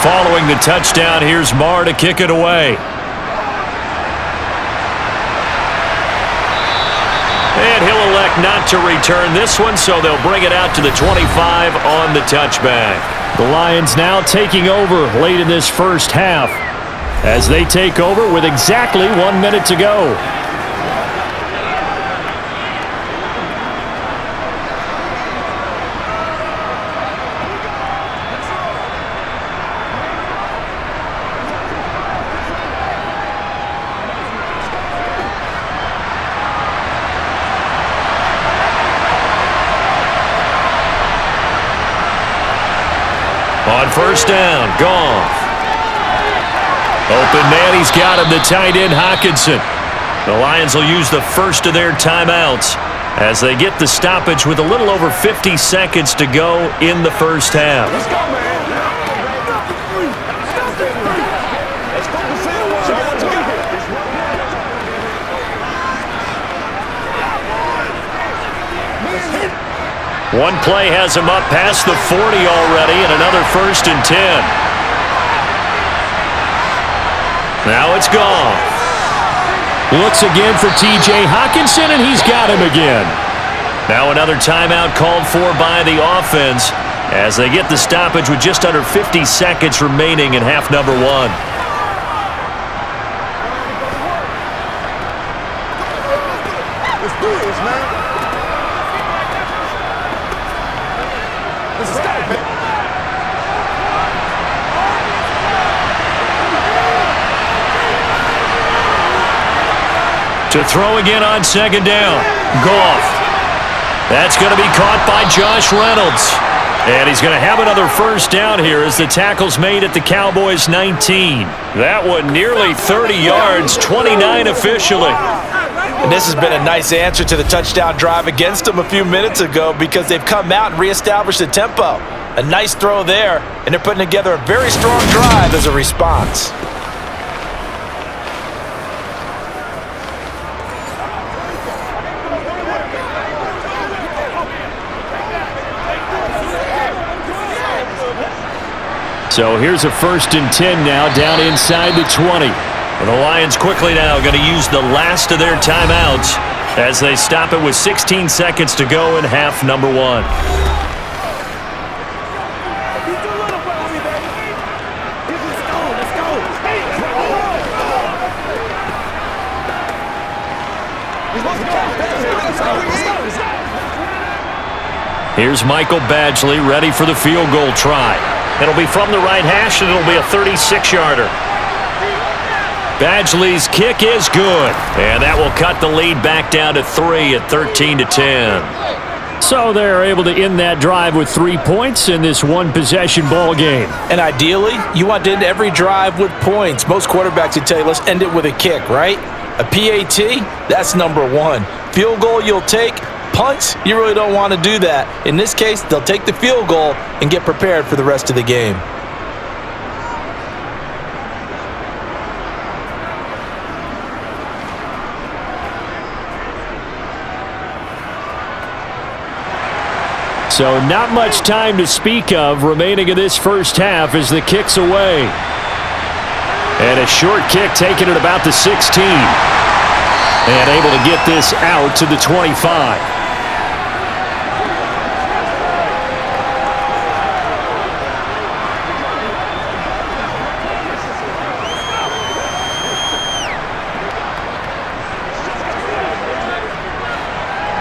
Following the touchdown, here's Maher to kick it away. And he'll elect not to return this one, so they'll bring it out to the 25 on the touchback. The Lions now taking over late in this first half as they take over with exactly 1 minute to go. On 1st down, Goff. Open man, he's got him, the tight end, Hockenson. The Lions will use the first of their timeouts as they get the stoppage with a little over 50 seconds to go in the first half. Let's go, man. Let's go to field one. Let's get it. One play has him up past the 40 already, and another 1st and 10. Now it's Goff. Looks again for T.J. Hockenson, and he's got him again. Now another timeout called for by the offense as they get the stoppage with just under 50 seconds remaining in half number 1. Let's do this, man. Let's go, man. To throw again on 2nd down. Goff. That's going to be caught by Josh Reynolds. And he's going to have another 1st down here as the tackle's made at the Cowboys 19. That one nearly 30 yards, 29 officially. And this has been a nice answer to the touchdown drive against them a few minutes ago because they've come out and reestablished the tempo. A nice throw there, and they're putting together a very strong drive as a response. So here's a 1st and 10 now down inside the 20. And the Lions quickly now going to use the last of their timeouts as they stop it with 16 seconds to go in half number 1. Here's Michael Badgley ready for the field goal try. It'll be from the right hash, and it'll be a 36-yarder. Badgley's kick is good, and that will cut the lead back down to 3 at 13-10. So they're able to end that drive with 3 points in this one-possession ball game. And ideally, you want to end every drive with points. Most quarterbacks would tell you, let's end it with a kick, right? A PAT, that's number 1. Field goal you'll take. Punts, you really don't want to do that. In this case, they'll take the field goal and get prepared for the rest of the game. So not much time to speak of remaining in this first half as the kick's away. And a short kick taken at about the 16. And able to get this out to the 25.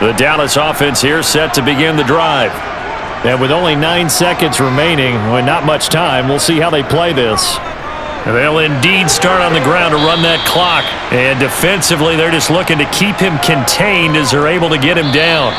The Dallas offense here set to begin the drive. And with only 9 seconds remaining, well, not much time, we'll see how they play this. They'll indeed start on the ground to run that clock. And defensively, they're just looking to keep him contained as they're able to get him down.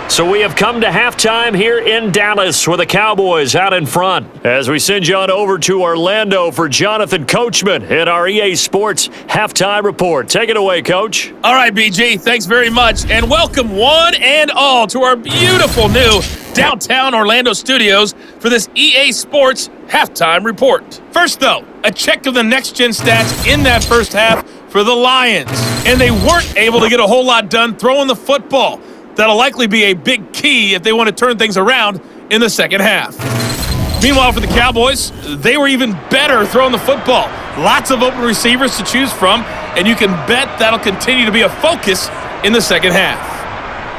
So we have come to halftime here in Dallas with the Cowboys out in front. As we send you on over to Orlando for Jonathan Coachman in our EA Sports Halftime Report. Take it away, Coach. All right, BG, thanks very much. And welcome one and all to our beautiful new downtown Orlando studios for this EA Sports Halftime Report. First, though, a check of the next-gen stats in that first half for the Lions. And they weren't able to get a whole lot done throwing the football. That'll likely be a big key if they want to turn things around in the second half. Meanwhile, for the Cowboys, they were even better throwing the football. Lots of open receivers to choose from, and you can bet that'll continue to be a focus in the second half.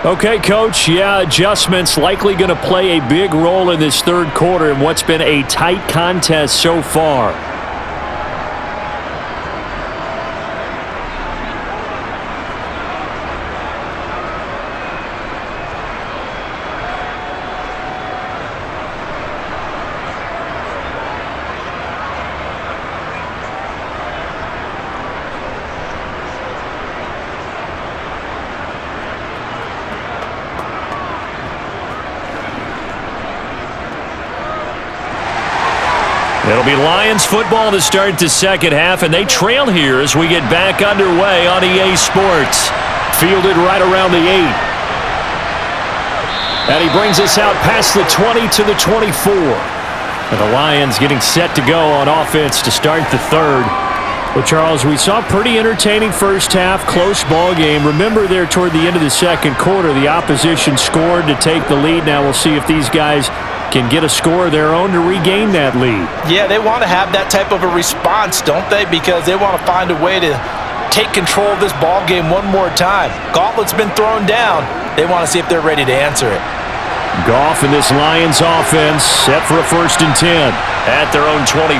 Okay, Coach, adjustments likely going to play a big role in this third quarter in what's been a tight contest so far. It'll be Lions football to start the second half, and they trail here as we get back underway on EA Sports. Fielded right around the 8. And he brings us out past the 20 to the 24. And the Lions getting set to go on offense to start the third. Well, Charles, we saw a pretty entertaining first half, close ball game. Remember there toward the end of the second quarter, the opposition scored to take the lead. Now we'll see if these guys can get a score of their own to regain that lead. Yeah, they want to have that type of a response, don't they? Because they want to find a way to take control of this ball game one more time. Gauntlet's been thrown down. They want to see if they're ready to answer it. Goff and this Lions offense set for a 1st and 10 at their own 24.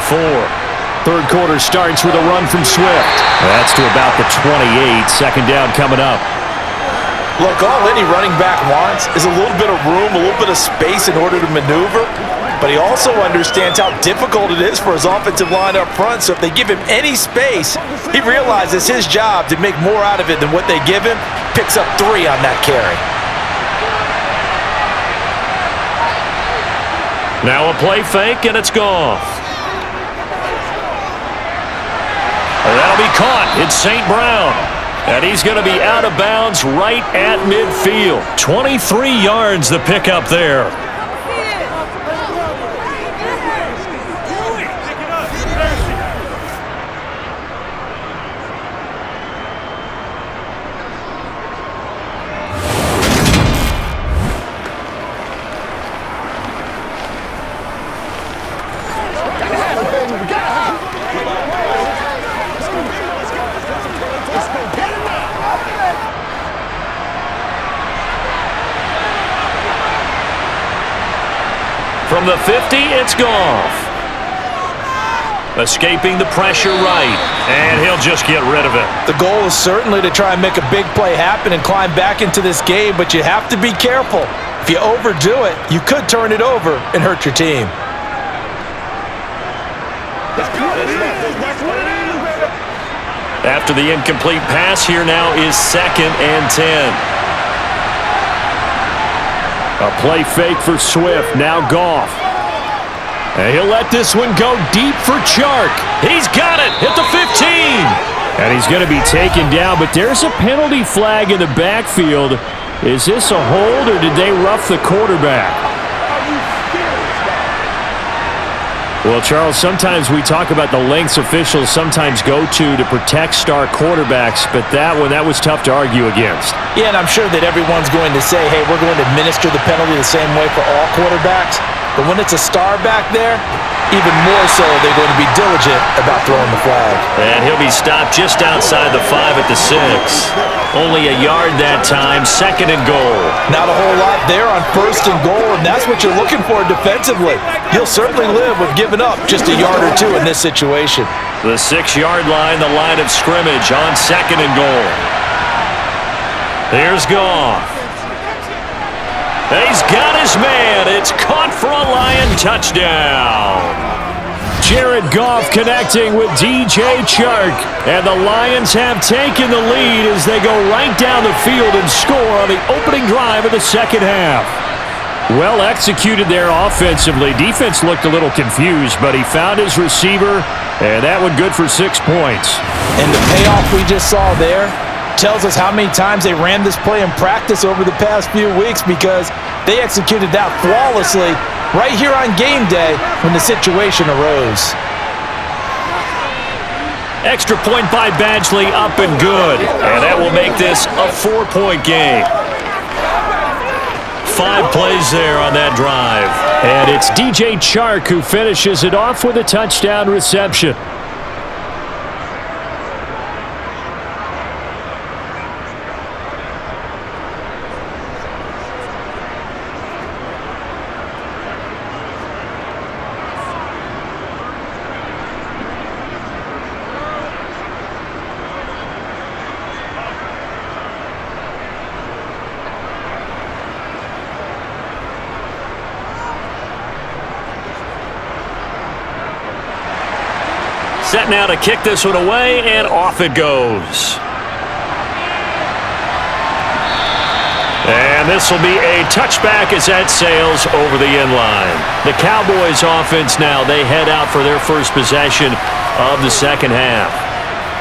Third quarter starts with a run from Swift. That's to about the 28. Second down coming up. Look, all any running back wants is a little bit of room, a little bit of space in order to maneuver, but he also understands how difficult it is for his offensive line up front, so if they give him any space, he realizes his job to make more out of it than what they give him, picks up 3 on that carry. Now a play fake, and it's Goff. That'll be caught. It's St. Brown. And he's going to be out of bounds right at midfield. 23 yards the pickup there. From the 50, it's Goff. Escaping the pressure right, and he'll just get rid of it. The goal is certainly to try and make a big play happen and climb back into this game, but you have to be careful. If you overdo it, you could turn it over and hurt your team. After the incomplete pass, here now is 2nd and 10. A play fake for Swift. Now Goff. And he'll let this one go deep for Chark. He's got it at the 15. And he's going to be taken down, but there's a penalty flag in the backfield. Is this a hold, or did they rough the quarterback? Well, Charles, sometimes we talk about the lengths officials sometimes go to protect star quarterbacks, but that was tough to argue against. Yeah, and I'm sure that everyone's going to say, hey, we're going to administer the penalty the same way for all quarterbacks. But when it's a star back there, even more so they're going to be diligent about throwing the flag. And he'll be stopped just outside the 5 at the 6. Only a yard that time, 2nd and goal. Not a whole lot there on 1st and goal, and that's what you're looking for defensively. You'll certainly live with giving up just a yard or 2 in this situation. The 6-yard line, the line of scrimmage on 2nd and goal. Here's Goff. He's got his man. It's caught for a Lion touchdown. Jared Goff connecting with DJ Chark. And the Lions have taken the lead as they go right down the field and score on the opening drive of the second half. Well executed there offensively. Defense looked a little confused, but he found his receiver, and that one good for 6 points. And the payoff we just saw there tells us how many times they ran this play in practice over the past few weeks, because they executed that flawlessly right here on game day when the situation arose. Extra point by Badgley, up and good. And that will make this a 4-point game. 5 plays there on that drive. And it's DJ Chark who finishes it off with a touchdown reception. Set now to kick this one away, and off it goes. And this will be a touchback as that sails over the end line. The Cowboys offense now, they head out for their first possession of the second half.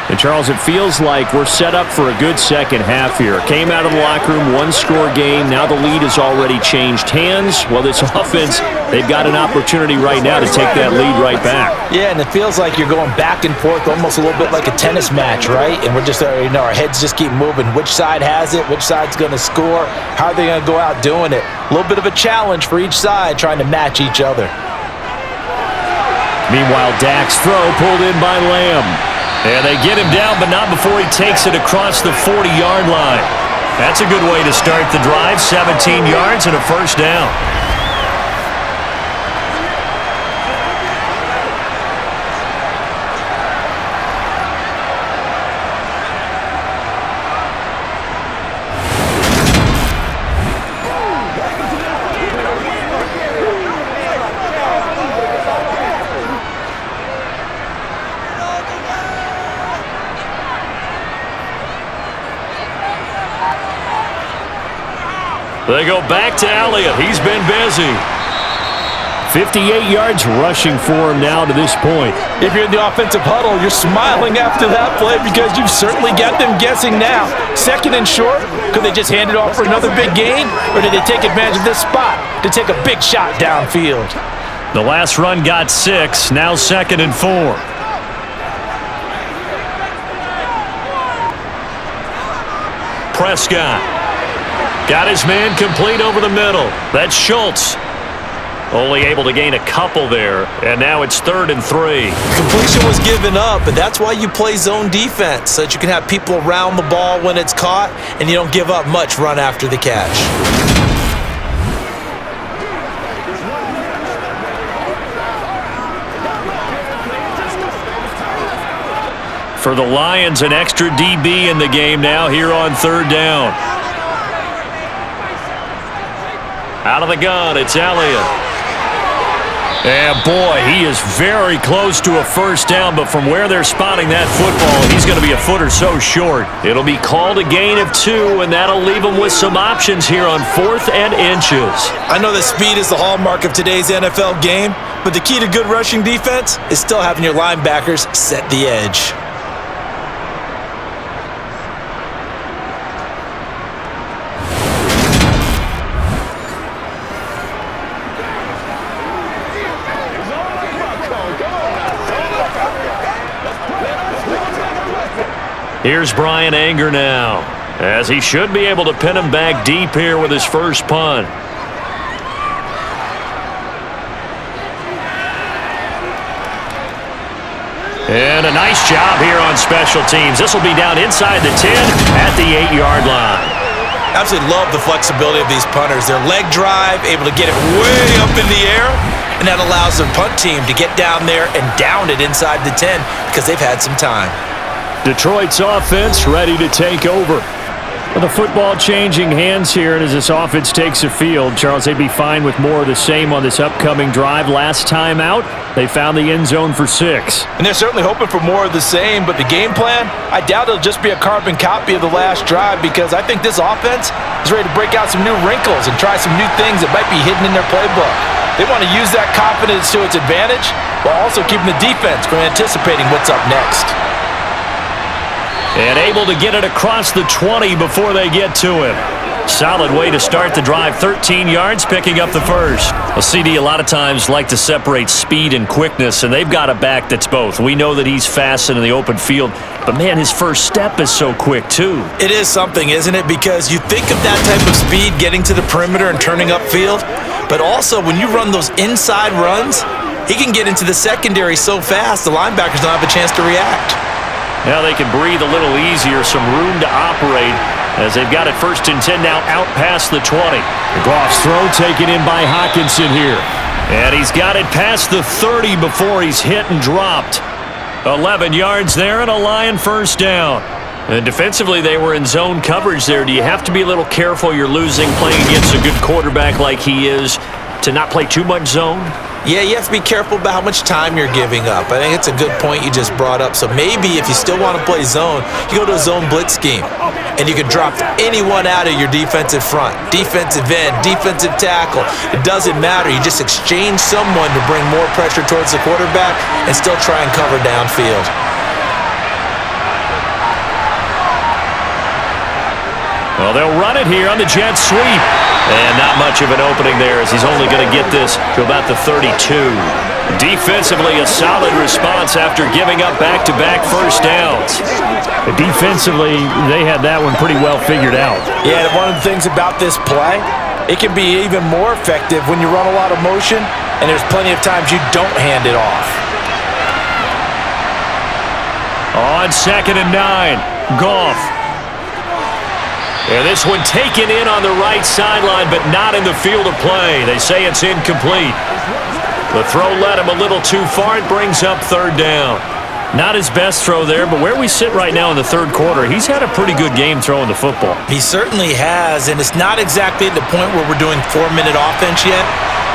And Charles, it feels like we're set up for a good second half here. Came out of the locker room, 1-score game. Now the lead has already changed hands. Well, this offense, they've got an opportunity right now to take that lead right back. Yeah, and it feels like you're going back and forth almost a little bit like a tennis match, right? And we're just, our heads just keep moving. Which side has it? Which side's going to score? How are they going to go out doing it? A little bit of a challenge for each side trying to match each other. Meanwhile, Dak's throw pulled in by Lamb. And they get him down, but not before he takes it across the 40-yard line. That's a good way to start the drive. 17 yards and a first down. They go back to Elliott. He's been busy. 58 yards rushing for him now to this point. If you're in the offensive huddle, you're smiling after that play because you've certainly got them guessing now. Second and short, could they just hand it off for another big gain? Or did they take advantage of this spot to take a big shot downfield? The last run got 6, now 2nd and 4. Prescott got his man complete over the middle. That's Schultz. Only able to gain a couple there, and now it's 3rd and 3. Completion was given up, but that's why you play zone defense, so that you can have people around the ball when it's caught, and you don't give up much run after the catch. For the Lions, an extra DB in the game now here on 3rd down. Out of the gun, it's Elliott. And boy, he is very close to a first down, but from where they're spotting that football, he's going to be a foot or so short. It'll be called a gain of 2, and that'll leave him with some options here on 4th and inches. I know that speed is the hallmark of today's NFL game, but the key to good rushing defense is still having your linebackers set the edge. Here's Brian Anger now, as he should be able to pin him back deep here with his first punt. And a nice job here on special teams. This will be down inside the 10 at the 8-yard line. Absolutely love the flexibility of these punters. Their leg drive, able to get it way up in the air, and that allows their punt team to get down there and down it inside the 10 because they've had some time. Detroit's offense ready to take over. Well, the football changing hands here, and as this offense takes the field, Charles, they'd be fine with more of the same on this upcoming drive. Last time out, they found the end zone for 6. And they're certainly hoping for more of the same, but the game plan, I doubt it'll just be a carbon copy of the last drive because I think this offense is ready to break out some new wrinkles and try some new things that might be hidden in their playbook. They want to use that confidence to its advantage while also keeping the defense from anticipating what's up next. And able to get it across the 20 before they get to him. Solid way to start the drive. 13 yards, picking up the first. Well, CD a lot of times like to separate speed and quickness, and they've got a back that's both. We know that he's fast in the open field, but man, his first step is so quick too. It is something, isn't it? Because you think of that type of speed getting to the perimeter and turning upfield, but also when you run those inside runs, he can get into the secondary so fast the linebackers don't have a chance to react. Now they can breathe a little easier, some room to operate as they've got it 1st and 10 now out past the 20. Goff's throw taken in by Hockenson here. And he's got it past the 30 before he's hit and dropped. 11 yards there and a Lion first down. And defensively, they were in zone coverage there. Do you have to be a little careful you're losing playing against a good quarterback like he is to not play too much zone? Yeah, you have to be careful about how much time you're giving up. I think it's a good point you just brought up. So maybe if you still want to play zone, you go to a zone blitz scheme. And you can drop anyone out of your defensive front. Defensive end, defensive tackle. It doesn't matter. You just exchange someone to bring more pressure towards the quarterback and still try and cover downfield. Well, they'll run it here on the jet sweep. And not much of an opening there as he's only going to get this to about the 32. Defensively, a solid response after giving up back-to-back first downs. Defensively, they had that one pretty well figured out. Yeah, one of the things about this play, it can be even more effective when you run a lot of motion and there's plenty of times you don't hand it off. On 2nd and 9, Goff. And this one taken in on the right sideline, but not in the field of play. They say it's incomplete. The throw led him a little too far. It brings up 3rd down. Not his best throw there, but where we sit right now in the 3rd quarter, he's had a pretty good game throwing the football. He certainly has, and it's not exactly at the point where we're doing 4-minute offense yet,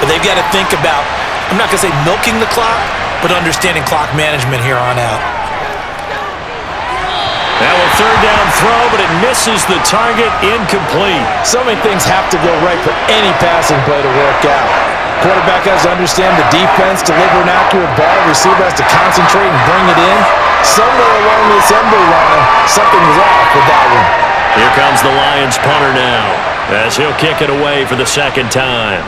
but they've got to think about, I'm not going to say milking the clock, but understanding clock management here on out. Now a 3rd down throw, but it misses the target, incomplete. So many things have to go right for any passing play to work out. Quarterback has to understand the defense, deliver an accurate ball. Receiver has to concentrate and bring it in. Somewhere along the assembly line, something was off with that one. Here comes the Lions punter now, as he'll kick it away for the second time.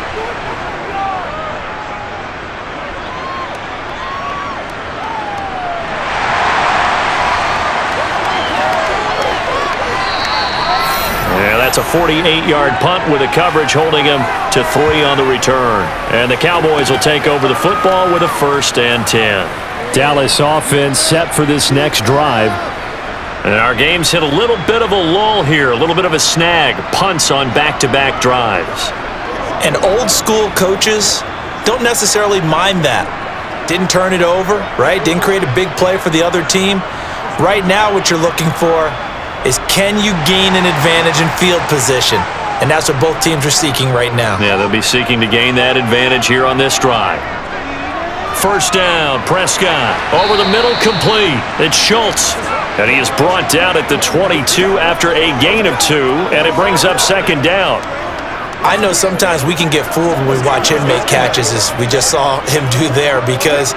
That's a 48-yard punt with a coverage holding him to 3 on the return. And the Cowboys will take over the football with a 1st and 10. Dallas offense set for this next drive. And our game's hit a little bit of a lull here, a little bit of a snag. Punts on back-to-back drives. And old school coaches don't necessarily mind that. Didn't turn it over, right? Didn't create a big play for the other team. Right now what you're looking for is, can you gain an advantage in field position? And that's what both teams are seeking right now. Yeah, they'll be seeking to gain that advantage here on this drive. 1st down, Prescott. Over the middle, complete. It's Schultz. And he is brought down at the 22 after a gain of 2, and it brings up 2nd down. I know sometimes we can get fooled when we watch him make catches, as we just saw him do there, because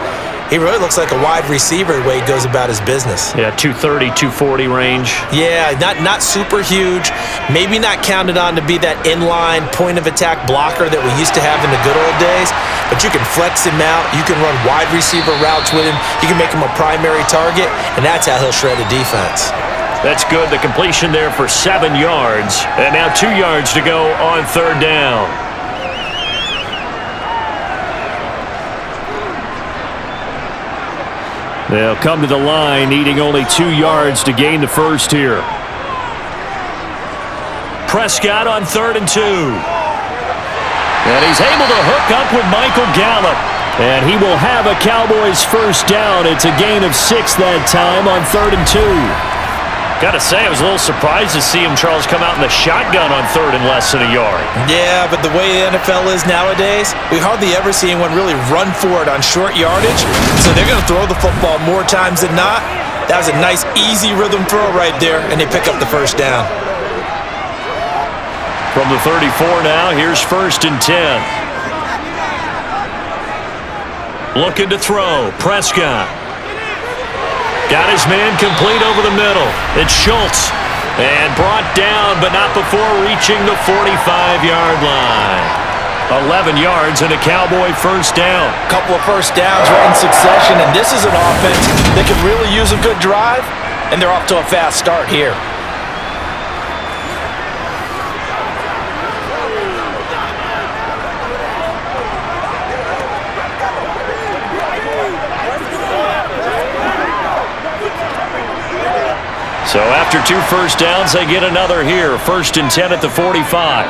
he really looks like a wide receiver the way he goes about his business. Yeah, 230, 240 range. Yeah, not super huge. Maybe not counted on to be that inline point-of-attack blocker that we used to have in the good old days, but you can flex him out. You can run wide receiver routes with him. You can make him a primary target, and that's how he'll shred a defense. That's good. The completion there for 7 yards, and now 2 yards to go on 3rd down. They'll come to the line, needing only 2 yards to gain the 1st here. Prescott on 3rd and 2. And he's able to hook up with Michael Gallup. And he will have a Cowboys 1st down. It's a gain of 6 that time on 3rd and 2. Got to say, I was a little surprised to see him, Charles, come out in the shotgun on 3rd and less than a yard. Yeah, but the way the NFL is nowadays, we hardly ever see anyone really run for it on short yardage. So they're going to throw the football more times than not. That was a nice, easy rhythm throw right there, and they pick up the 1st down. From the 34 now, here's 1st and 10. Looking to throw, Prescott. Got his man complete over the middle. It's Schultz. And brought down, but not before reaching the 45-yard line. 11 yards and a Cowboy 1st down. Couple of 1st downs right in succession, and this is an offense that can really use a good drive, and they're off to a fast start here. So after 2 1st downs, they get another here. 1st and 10 at the 45.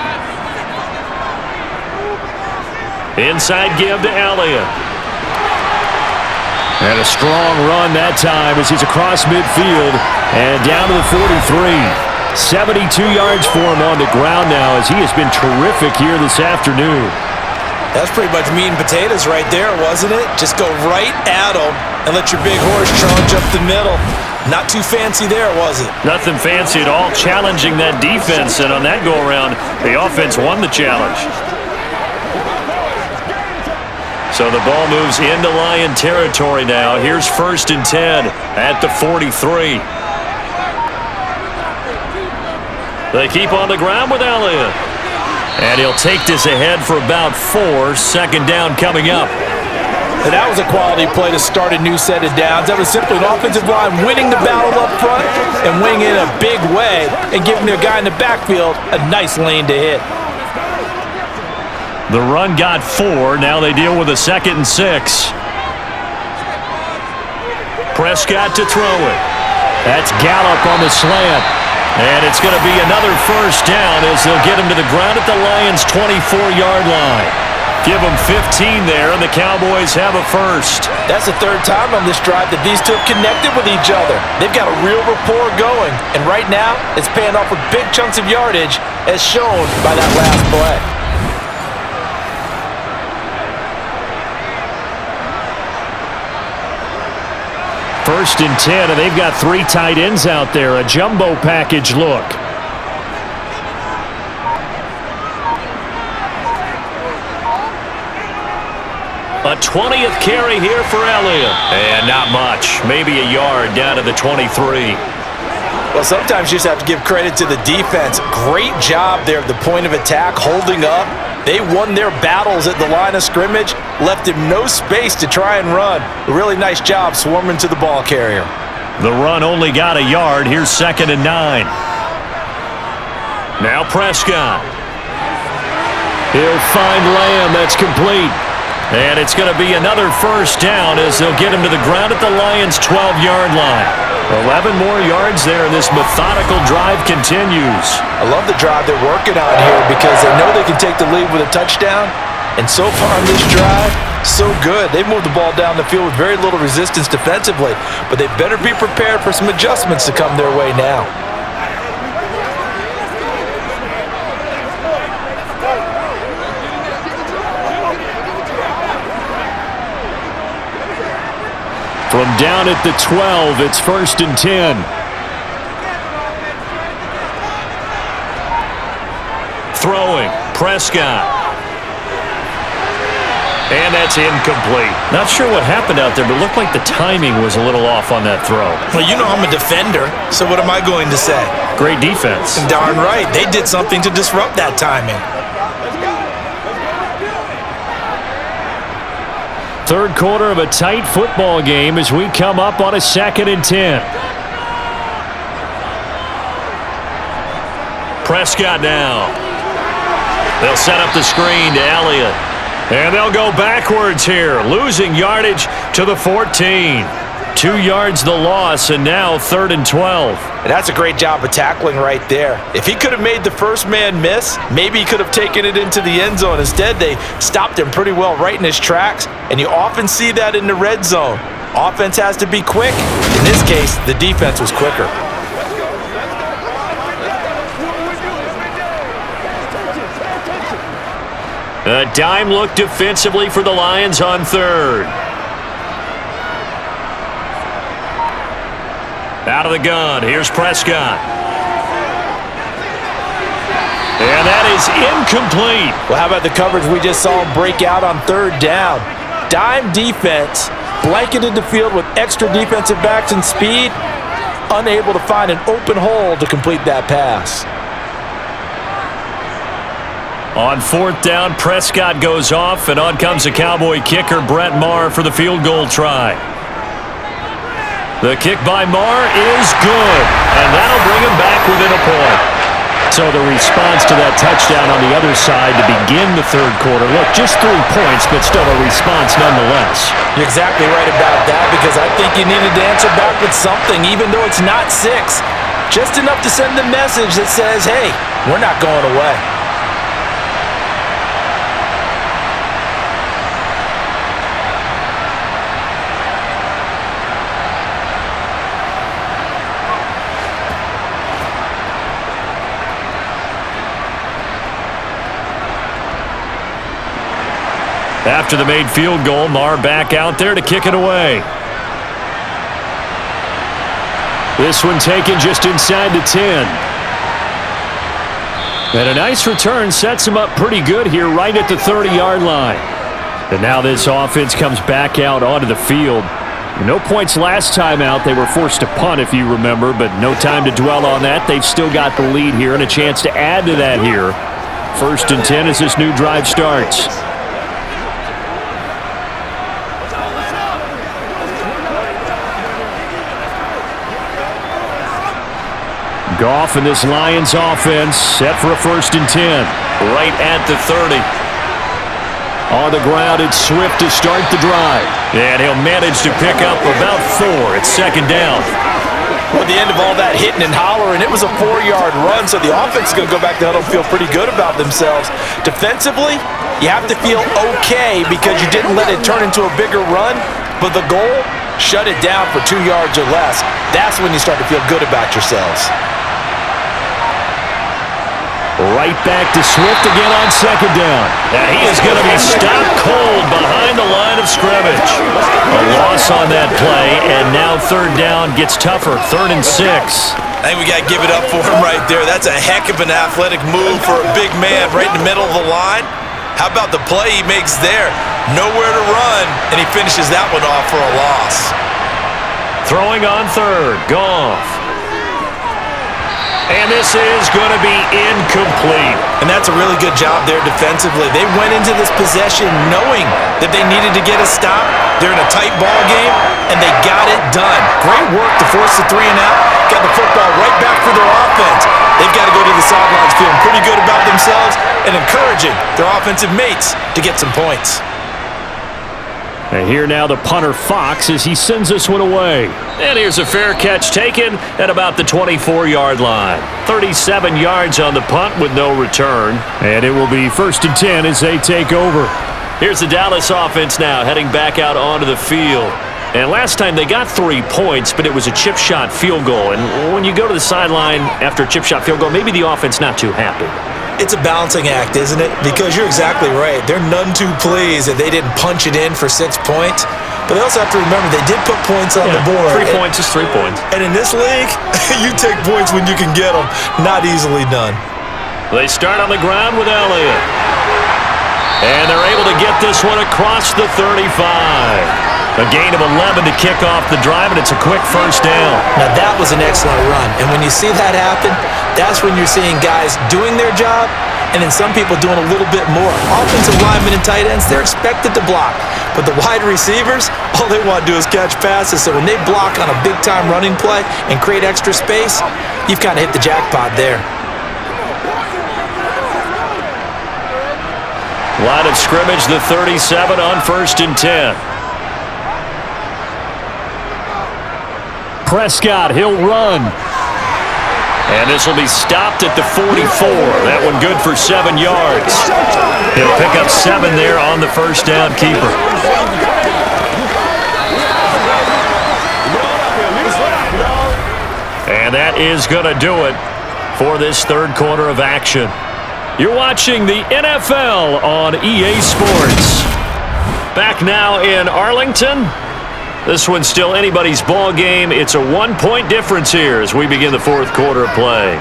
Inside give to Elliott. And a strong run that time as he's across midfield and down to the 43. 72 yards for him on the ground now, as he has been terrific here this afternoon. That's pretty much meat and potatoes right there, wasn't it? Just go right at him and let your big horse charge up the middle. Not too fancy there, was it? Nothing fancy at all, challenging that defense, and on that go-around, the offense won the challenge. So the ball moves into Lion territory now. Here's 1st and 10 at the 43. They keep on the ground with Elliott. And he'll take this ahead for about 4. 2nd down coming up. And that was a quality play to start a new set of downs. That was simply an offensive line winning the battle up front and winning it in a big way and giving their guy in the backfield a nice lane to hit. The run got 4. Now they deal with a 2nd and 6. Prescott to throw it. That's Gallup on the slant. And it's going to be another 1st down as they'll get him to the ground at the Lions' 24-yard line. Give them 15 there, and the Cowboys have a 1st. That's the 3rd time on this drive that these two have connected with each other. They've got a real rapport going, and right now it's paying off with big chunks of yardage, as shown by that last play. First and 10, and they've got 3 tight ends out there. A jumbo package look. A 20th carry here for Elliott. And not much. Maybe a yard down to the 23. Well, sometimes you just have to give credit to the defense. Great job there at the point of attack, holding up. They won their battles at the line of scrimmage, left him no space to try and run. A really nice job swarming to the ball carrier. The run only got a yard. Here's 2nd and 9. Now Prescott. He'll find Lamb. That's complete. And it's going to be another first down as they'll get him to the ground at the Lions' 12-yard line. 11 more yards there, and this methodical drive continues. I love the drive they're working on here because they know they can take the lead with a touchdown. And so far on this drive, so good. They've moved the ball down the field with very little resistance defensively, but they better be prepared for some adjustments to come their way now. From down at the 12, it's 1st and 10. Throwing, Prescott. And that's incomplete. Not sure what happened out there, but it looked like the timing was a little off on that throw. Well, you know I'm a defender, so what am I going to say? Great defense. Darn right. They did something to disrupt that timing. Third quarter of a tight football game as we come up on a 2nd and 10. Prescott now. They'll set up the screen to Elliott. And they'll go backwards here, losing yardage to the 14. 2 yards the loss, and now 3rd and 12. And that's a great job of tackling right there. If he could have made the first man miss, maybe he could have taken it into the end zone. Instead, they stopped him pretty well right in his tracks, and you often see that in the red zone. Offense has to be quick. In this case, the defense was quicker. A dime look defensively for the Lions on 3rd. Out of the gun, here's Prescott. And that is incomplete. Well, how about the coverage we just saw him break out on 3rd down? Dime defense, blanketed the field with extra defensive backs and speed, unable to find an open hole to complete that pass. On 4th down, Prescott goes off, and on comes the Cowboy kicker, Brett Maher, for the field goal try. The kick by Maher is good, and that'll bring him back within a point. So the response to that touchdown on the other side to begin the 3rd quarter. Look, just 3 points, but still a response nonetheless. You're exactly right about that because I think you needed to answer back with something, even though it's not 6. Just enough to send the message that says, hey, we're not going away. After the made field goal, Maher back out there to kick it away. This one taken just inside the 10. And a nice return sets him up pretty good here right at the 30-yard line. And now this offense comes back out onto the field. No points last time out. They were forced to punt, if you remember, but no time to dwell on that. They've still got the lead here and a chance to add to that here. 1st and 10 as this new drive starts. Goff and this Lions offense set for a 1st and 10. Right at the 30. On the ground, it's Swift to start the drive. And he'll manage to pick up about 4. It's 2nd down. Well, at the end of all that hitting and hollering, it was a 4-yard run, so the offense is going to go back to huddle and feel pretty good about themselves. Defensively, you have to feel okay because you didn't let it turn into a bigger run, but the goal, shut it down for 2 yards or less. That's when you start to feel good about yourselves. Right back to Swift again on 2nd down. Now he is going to be stopped cold behind the line of scrimmage. A loss on that play, and now 3rd down gets tougher. 3rd and 6. I think we got to give it up for him right there. That's a heck of an athletic move for a big man right in the middle of the line. How about the play he makes there? Nowhere to run, and he finishes that one off for a loss. Throwing on third, Goff. And this is going to be incomplete. And that's a really good job there defensively. They went into this possession knowing that they needed to get a stop. They're in a tight ball game, and they got it done. Great work to force the 3 and out. Got the football right back for their offense. They've got to go to the sidelines feeling pretty good about themselves and encouraging their offensive mates to get some points. And here now the punter Fox as he sends this one away. And here's a fair catch taken at about the 24-yard line. 37 yards on the punt with no return. And it will be 1st and 10 as they take over. Here's the Dallas offense now heading back out onto the field. And last time they got 3 points, but it was a chip shot field goal. And when you go to the sideline after a chip shot field goal, maybe the offense not too happy. It's a balancing act, isn't it? Because you're exactly right. They're none too pleased that they didn't punch it in for 6 points. But they also have to remember they did put points on the board. 3 points is 3 points. And in this league, you take points when you can get them. Not easily done. They start on the ground with Elliott. And they're able to get this one across the 35. A gain of 11 to kick off the drive, and it's a quick 1st down. Now, that was an excellent run. And when you see that happen, that's when you're seeing guys doing their job and then some people doing a little bit more. Offensive linemen and tight ends, they're expected to block. But the wide receivers, all they want to do is catch passes. So when they block on a big-time running play and create extra space, you've kind of hit the jackpot there. Line of scrimmage, the 37 on 1st and 10. Prescott, he'll run. And this will be stopped at the 44. That one good for 7 yards. He'll pick up 7 there on the 1st down keeper. And that is going to do it for this 3rd quarter of action. You're watching the NFL on EA Sports. Back now in Arlington. This one's still anybody's ball game. It's a 1-point difference here as we begin the 4th quarter of play.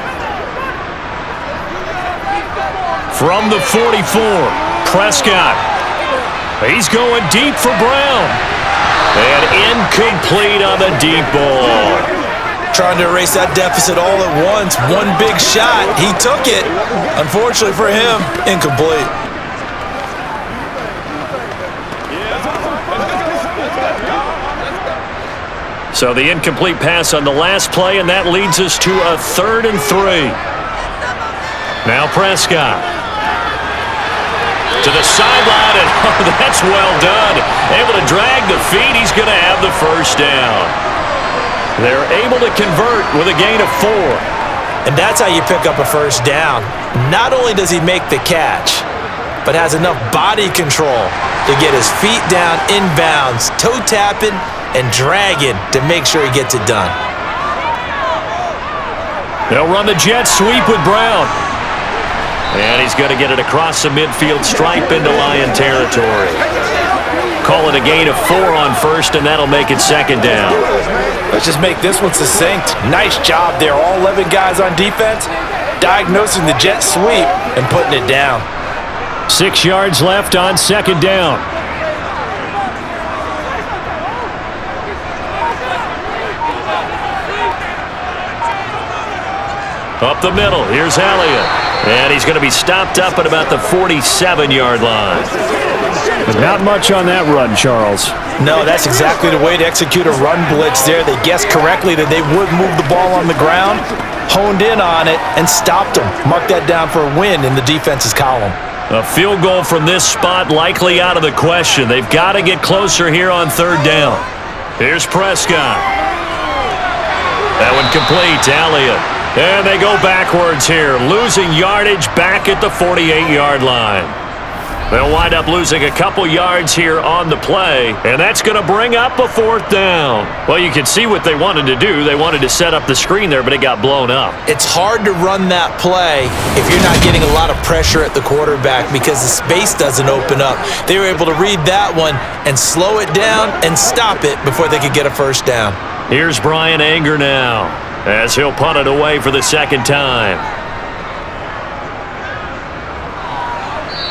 From the 44, Prescott. He's going deep for Brown. And incomplete on the deep ball. Trying to erase that deficit all at once. One big shot. He took it. Unfortunately for him, incomplete. So the incomplete pass on the last play, and that leads us to a 3rd and 3. Now Prescott. To the sideline, and that's well done. Able to drag the feet. He's going to have the 1st down. They're able to convert with a gain of 4. And that's how you pick up a 1st down. Not only does he make the catch, but has enough body control to get his feet down inbounds, toe tapping, and dragging to make sure he gets it done. They'll run the jet sweep with Brown. And he's going to get it across the midfield stripe into Lion territory. Call it a gain of 4 on 1st, and that'll make it 2nd down. Let's just make this one succinct. Nice job there. All 11 guys on defense diagnosing the jet sweep and putting it down. 6 yards left on 2nd down. Up the middle, here's Elliott. And he's going to be stopped up at about the 47-yard line. But not much on that run, Charles. No, that's exactly the way to execute a run blitz there. They guessed correctly that they would move the ball on the ground, honed in on it, and stopped them. Mark that down for a win in the defense's column. A field goal from this spot likely out of the question. They've got to get closer here on 3rd down. Here's Prescott. That one complete to Elliott. And they go backwards here, losing yardage back at the 48-yard line. They'll wind up losing a couple yards here on the play, and that's going to bring up a 4th down. Well, you can see what they wanted to do. They wanted to set up the screen there, but it got blown up. It's hard to run that play if you're not getting a lot of pressure at the quarterback because the space doesn't open up. They were able to read that one and slow it down and stop it before they could get a 1st down. Here's Brian Anger now, as he'll punt it away for the 2nd time.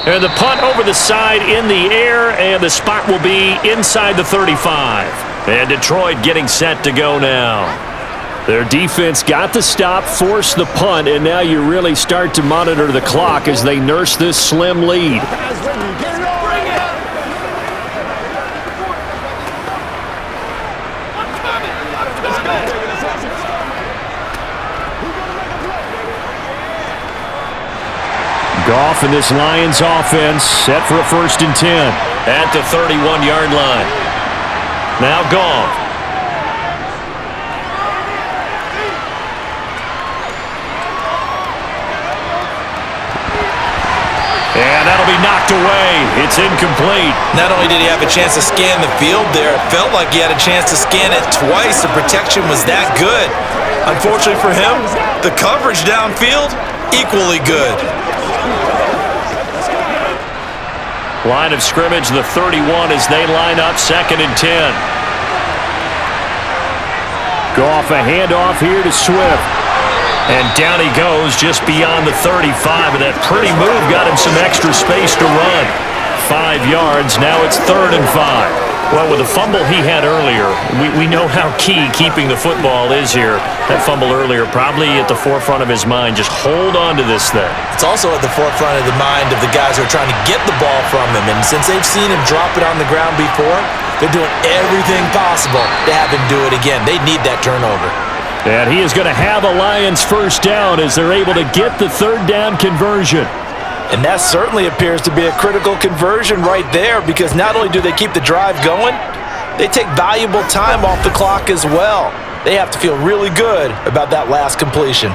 And the punt over the side in the air, and the spot will be inside the 35. And Detroit getting set to go now. Their defense got the stop, forced the punt, and now you really start to monitor the clock as they nurse this slim lead. Goff and this Lions offense set for a 1st and 10 at the 31-yard line. Now Goff. And that'll be knocked away. It's incomplete. Not only did he have a chance to scan the field there, it felt like he had a chance to scan it twice. The protection was that good. Unfortunately for him, the coverage downfield, equally good. Line of scrimmage, the 31 as they line up 2nd and 10. Goff a handoff here to Swift. And down he goes just beyond the 35. And that pretty move got him some extra space to run. 5 yards, now it's 3rd and 5. Well, with the fumble he had earlier, we know how key keeping the football is here. That fumble earlier probably at the forefront of his mind. Just hold on to this thing. It's also at the forefront of the mind of the guys who are trying to get the ball from him. And since they've seen him drop it on the ground before, they're doing everything possible to have him do it again. They need that turnover. And he is going to have a Lions 1st down as they're able to get the 3rd down conversion. And that certainly appears to be a critical conversion right there, because not only do they keep the drive going, they take valuable time off the clock as well. They have to feel really good about that last completion.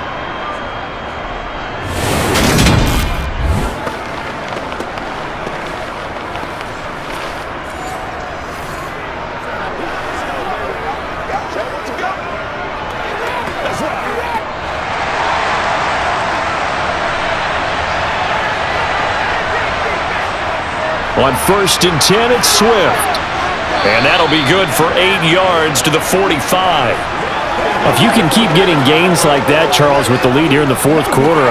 On 1st and 10, it's Swift. And that'll be good for 8 yards to the 45. If you can keep getting gains like that, Charles, with the lead here in the 4th quarter,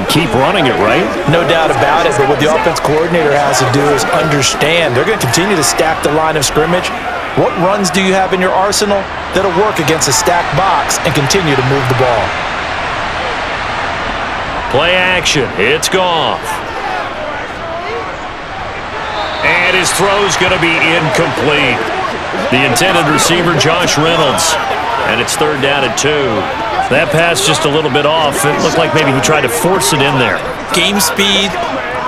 keep running it, right? No doubt about it, but what the offense coordinator has to do is understand they're going to continue to stack the line of scrimmage. What runs do you have in your arsenal that'll work against a stacked box and continue to move the ball? Play action. It's Goff. And his throw's going to be incomplete. The intended receiver, Josh Reynolds. And it's 3rd down and 2. That pass just a little bit off. It looked like maybe he tried to force it in there. Game speed,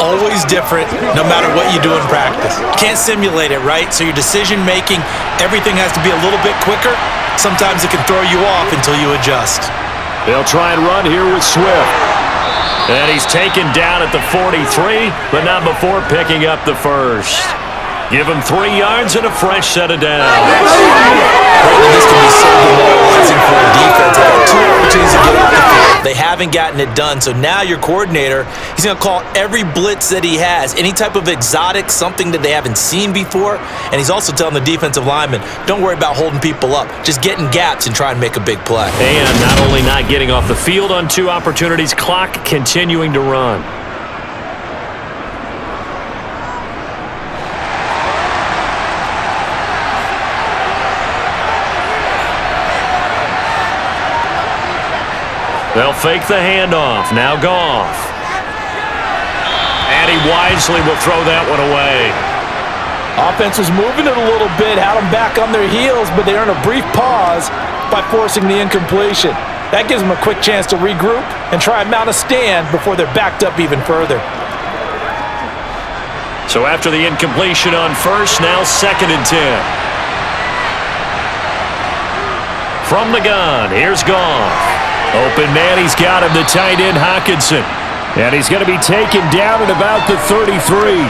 always different, no matter what you do in practice. Can't simulate it, right? So your decision-making, everything has to be a little bit quicker. Sometimes it can throw you off until you adjust. They'll try and run here with Swift. And he's taken down at the 43, but not before picking up the 1st. Give him 3 yards and a fresh set of downs. This can be so demoralizing for a defense. They've got 2 opportunities to get off the field. They haven't gotten it done. So now your coordinator, he's going to call every blitz that he has, any type of exotic, something that they haven't seen before. And he's also telling the defensive lineman, don't worry about holding people up. Just get in gaps and try and make a big play. And not only not getting off the field on 2 opportunities, clock continuing to run. They'll fake the handoff. Now Goff. And he wisely will throw that one away. Offense was moving it a little bit, had them back on their heels, but they earned a brief pause by forcing the incompletion. That gives them a quick chance to regroup and try and mount a stand before they're backed up even further. So after the incompletion on 1st, now 2nd and 10. From the gun, here's Goff. Open man, he's got him, the tight end, Hockenson. And he's going to be taken down at about the 33.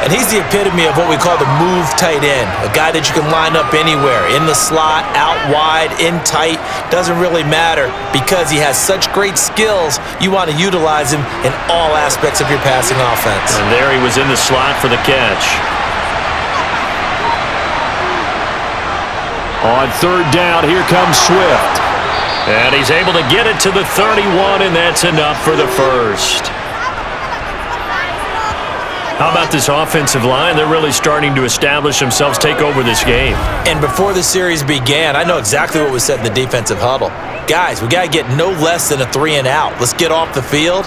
And he's the epitome of what we call the move tight end, a guy that you can line up anywhere, in the slot, out wide, in tight, doesn't really matter because he has such great skills. You want to utilize him in all aspects of your passing offense. And there he was in the slot for the catch. On 3rd down, here comes Swift. And he's able to get it to the 31, and that's enough for the 1st. How about this offensive line? They're really starting to establish themselves, take over this game. And before the series began, I know exactly what was said in the defensive huddle. Guys, we got to get no less than a 3-and-out. Let's get off the field.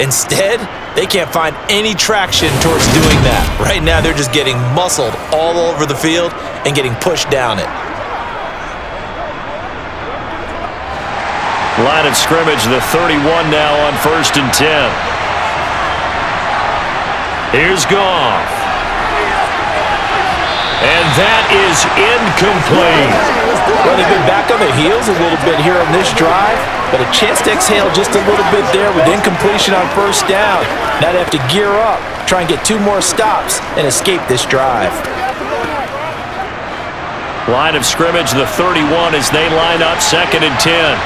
Instead, they can't find any traction towards doing that. Right now, they're just getting muscled all over the field and getting pushed down it. Line of scrimmage, the 31 now on 1st and 10. Here's Goff. And that is incomplete. Well, they've been back on their heels a little bit here on this drive, but a chance to exhale just a little bit there with incompletion on 1st down. Now they have to gear up, try and get 2 more stops, and escape this drive. Line of scrimmage, the 31 as they line up 2nd and 10.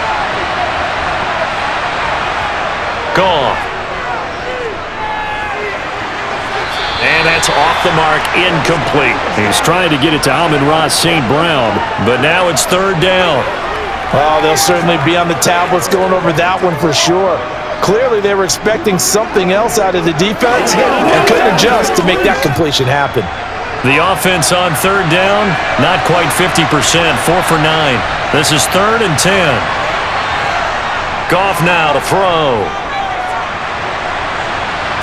Goff. And that's off the mark, incomplete. He's trying to get it to Amon-Ra St. Brown, but now it's 3rd down. Well, they'll certainly be on the tablets going over that one for sure. Clearly, they were expecting something else out of the defense and couldn't adjust to make that completion happen. The offense on 3rd down, not quite 50%, 4 for 9. This is 3rd and 10. Goff now to throw.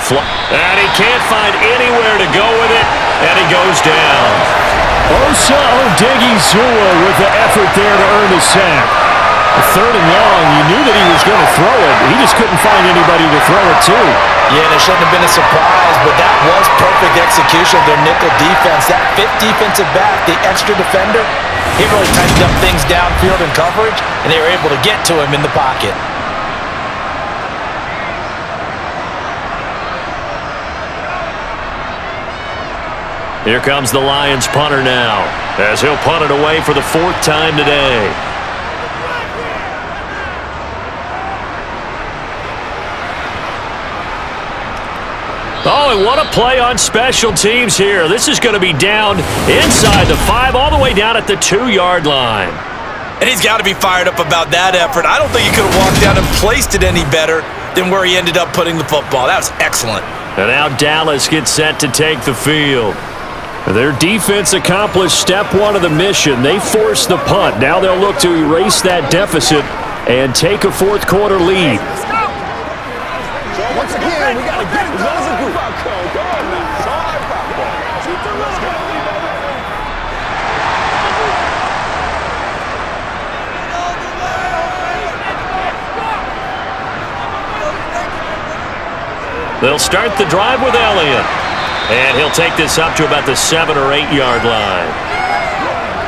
And he can't find anywhere to go with it, and he goes down. Osa Odighizuwa with the effort there to earn the sack. 3rd and long, you knew that he was going to throw it. He just couldn't find anybody to throw it to. Yeah, and it shouldn't have been a surprise, but that was perfect execution of their nickel defense. That 5th defensive back, the extra defender, he really tightened up things downfield in coverage, and they were able to get to him in the pocket. Here comes the Lions punter now, as he'll punt it away for the 4th time today. Oh, and what a play on special teams here. This is going to be down inside the 5, all the way down at the 2-yard line. And he's got to be fired up about that effort. I don't think he could have walked down and placed it any better than where he ended up putting the football. That was excellent. And now Dallas gets set to take the field. Their defense accomplished step 1 of the mission. They forced the punt. Now they'll look to erase that deficit and take a 4th quarter lead. So once again, we got to get it as a group. Go on now. It's all right, let's go. They'll start the drive with Elliott. And he'll take this up to about the 7 or 8 yard line.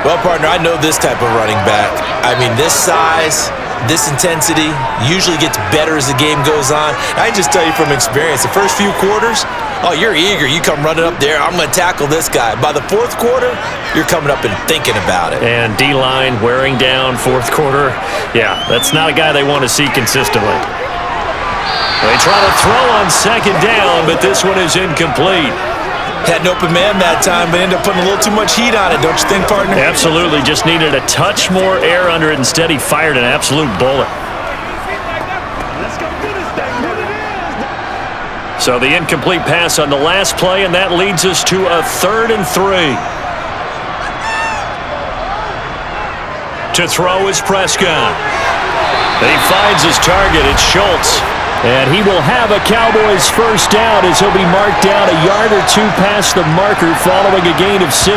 Well, partner, I know this type of running back. I mean, this size, this intensity usually gets better as the game goes on. I just tell you from experience, the first few quarters, oh, you're eager. You come running up there, I'm going to tackle this guy. By the 4th quarter, you're coming up and thinking about it. And D-line wearing down 4th quarter. Yeah, that's not a guy they want to see consistently. They try to throw on 2nd down, but this one is incomplete. Had an open man that time, but ended up putting a little too much heat on it, don't you think, partner? Absolutely. Just needed a touch more air under it. Instead, he fired an absolute bullet. So the incomplete pass on the last play, and that leads us to a 3rd and 3. To throw is Prescott. He finds his target. It's Schultz. And he will have a Cowboys 1st down as he'll be marked down a yard or 2 past the marker following a gain of 6.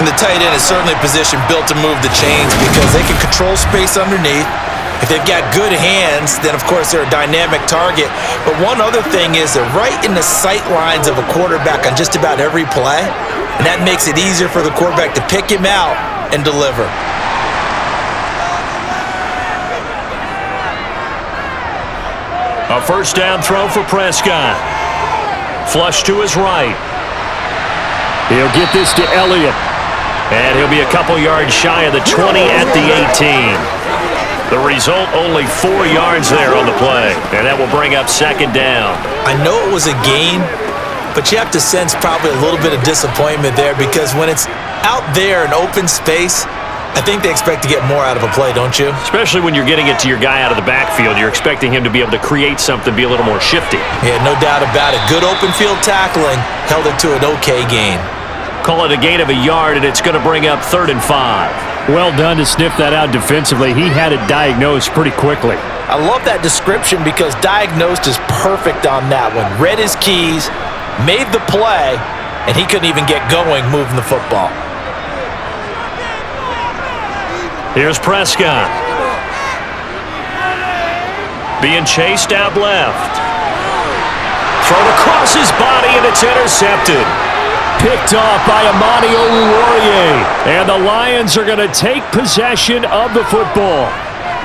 And the tight end is certainly a position built to move the chains because they can control space underneath. If they've got good hands, then of course they're a dynamic target. But one other thing is they're right in the sight lines of a quarterback on just about every play. And that makes it easier for the quarterback to pick him out and deliver. A 1st down throw for Prescott. Flush to his right. He'll get this to Elliott. And he'll be a couple yards shy of the 20 at the 18. The result, only 4 yards there on the play. And that will bring up 2nd down. I know it was a gain, but you have to sense probably a little bit of disappointment there because when it's out there in open space, I think they expect to get more out of a play, don't you? Especially when you're getting it to your guy out of the backfield. You're expecting him to be able to create something, be a little more shifty. Yeah, no doubt about it. Good open field tackling held it to an okay gain. Call it a gain of a yard, and it's going to bring up 3rd and 5. Well done to sniff that out defensively. He had it diagnosed pretty quickly. I love that description because diagnosed is perfect on that one. Read his keys, made the play, and he couldn't even get going moving the football. Here's Prescott. Being chased out left. Thrown across his body, and it's intercepted. Picked off by Amani Oluwarie. And the Lions are going to take possession of the football.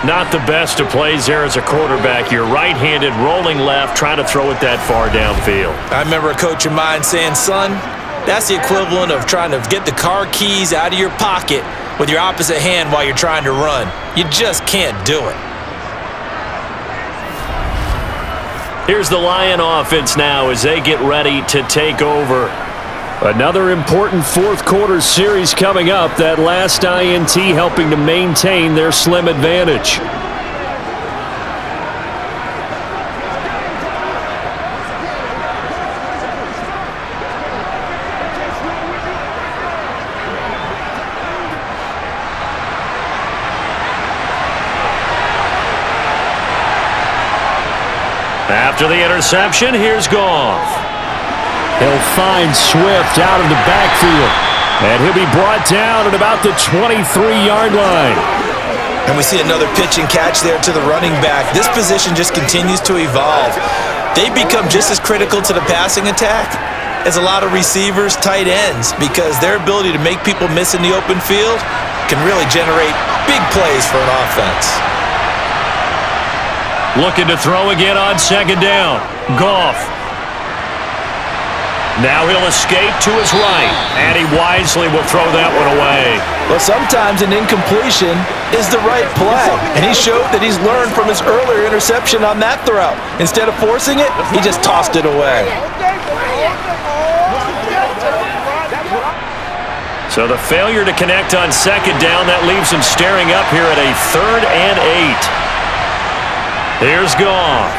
Not the best of plays there as a quarterback. You're right-handed, rolling left, trying to throw it that far downfield. I remember a coach of mine saying, son, that's the equivalent of trying to get the car keys out of your pocket with your opposite hand while you're trying to run. You just can't do it. Here's the Lion offense now as they get ready to take over. Another important fourth-quarter series coming up. That last INT helping to maintain their slim advantage. After the interception, here's Goff. He'll find Swift out of the backfield. And he'll be brought down at about the 23-yard line. And we see another pitch and catch there to the running back. This position just continues to evolve. They become just as critical to the passing attack as a lot of receivers, tight ends, because their ability to make people miss in the open field can really generate big plays for an offense. Looking to throw again on 2nd down. Goff. Now he'll escape to his right, and he wisely will throw that one away. Well, sometimes an incompletion is the right play, and he showed that he's learned from his earlier interception on that throw. Instead of forcing it, he just tossed it away. So the failure to connect on 2nd down, that leaves him staring up here at a 3rd and 8. Here's Goff.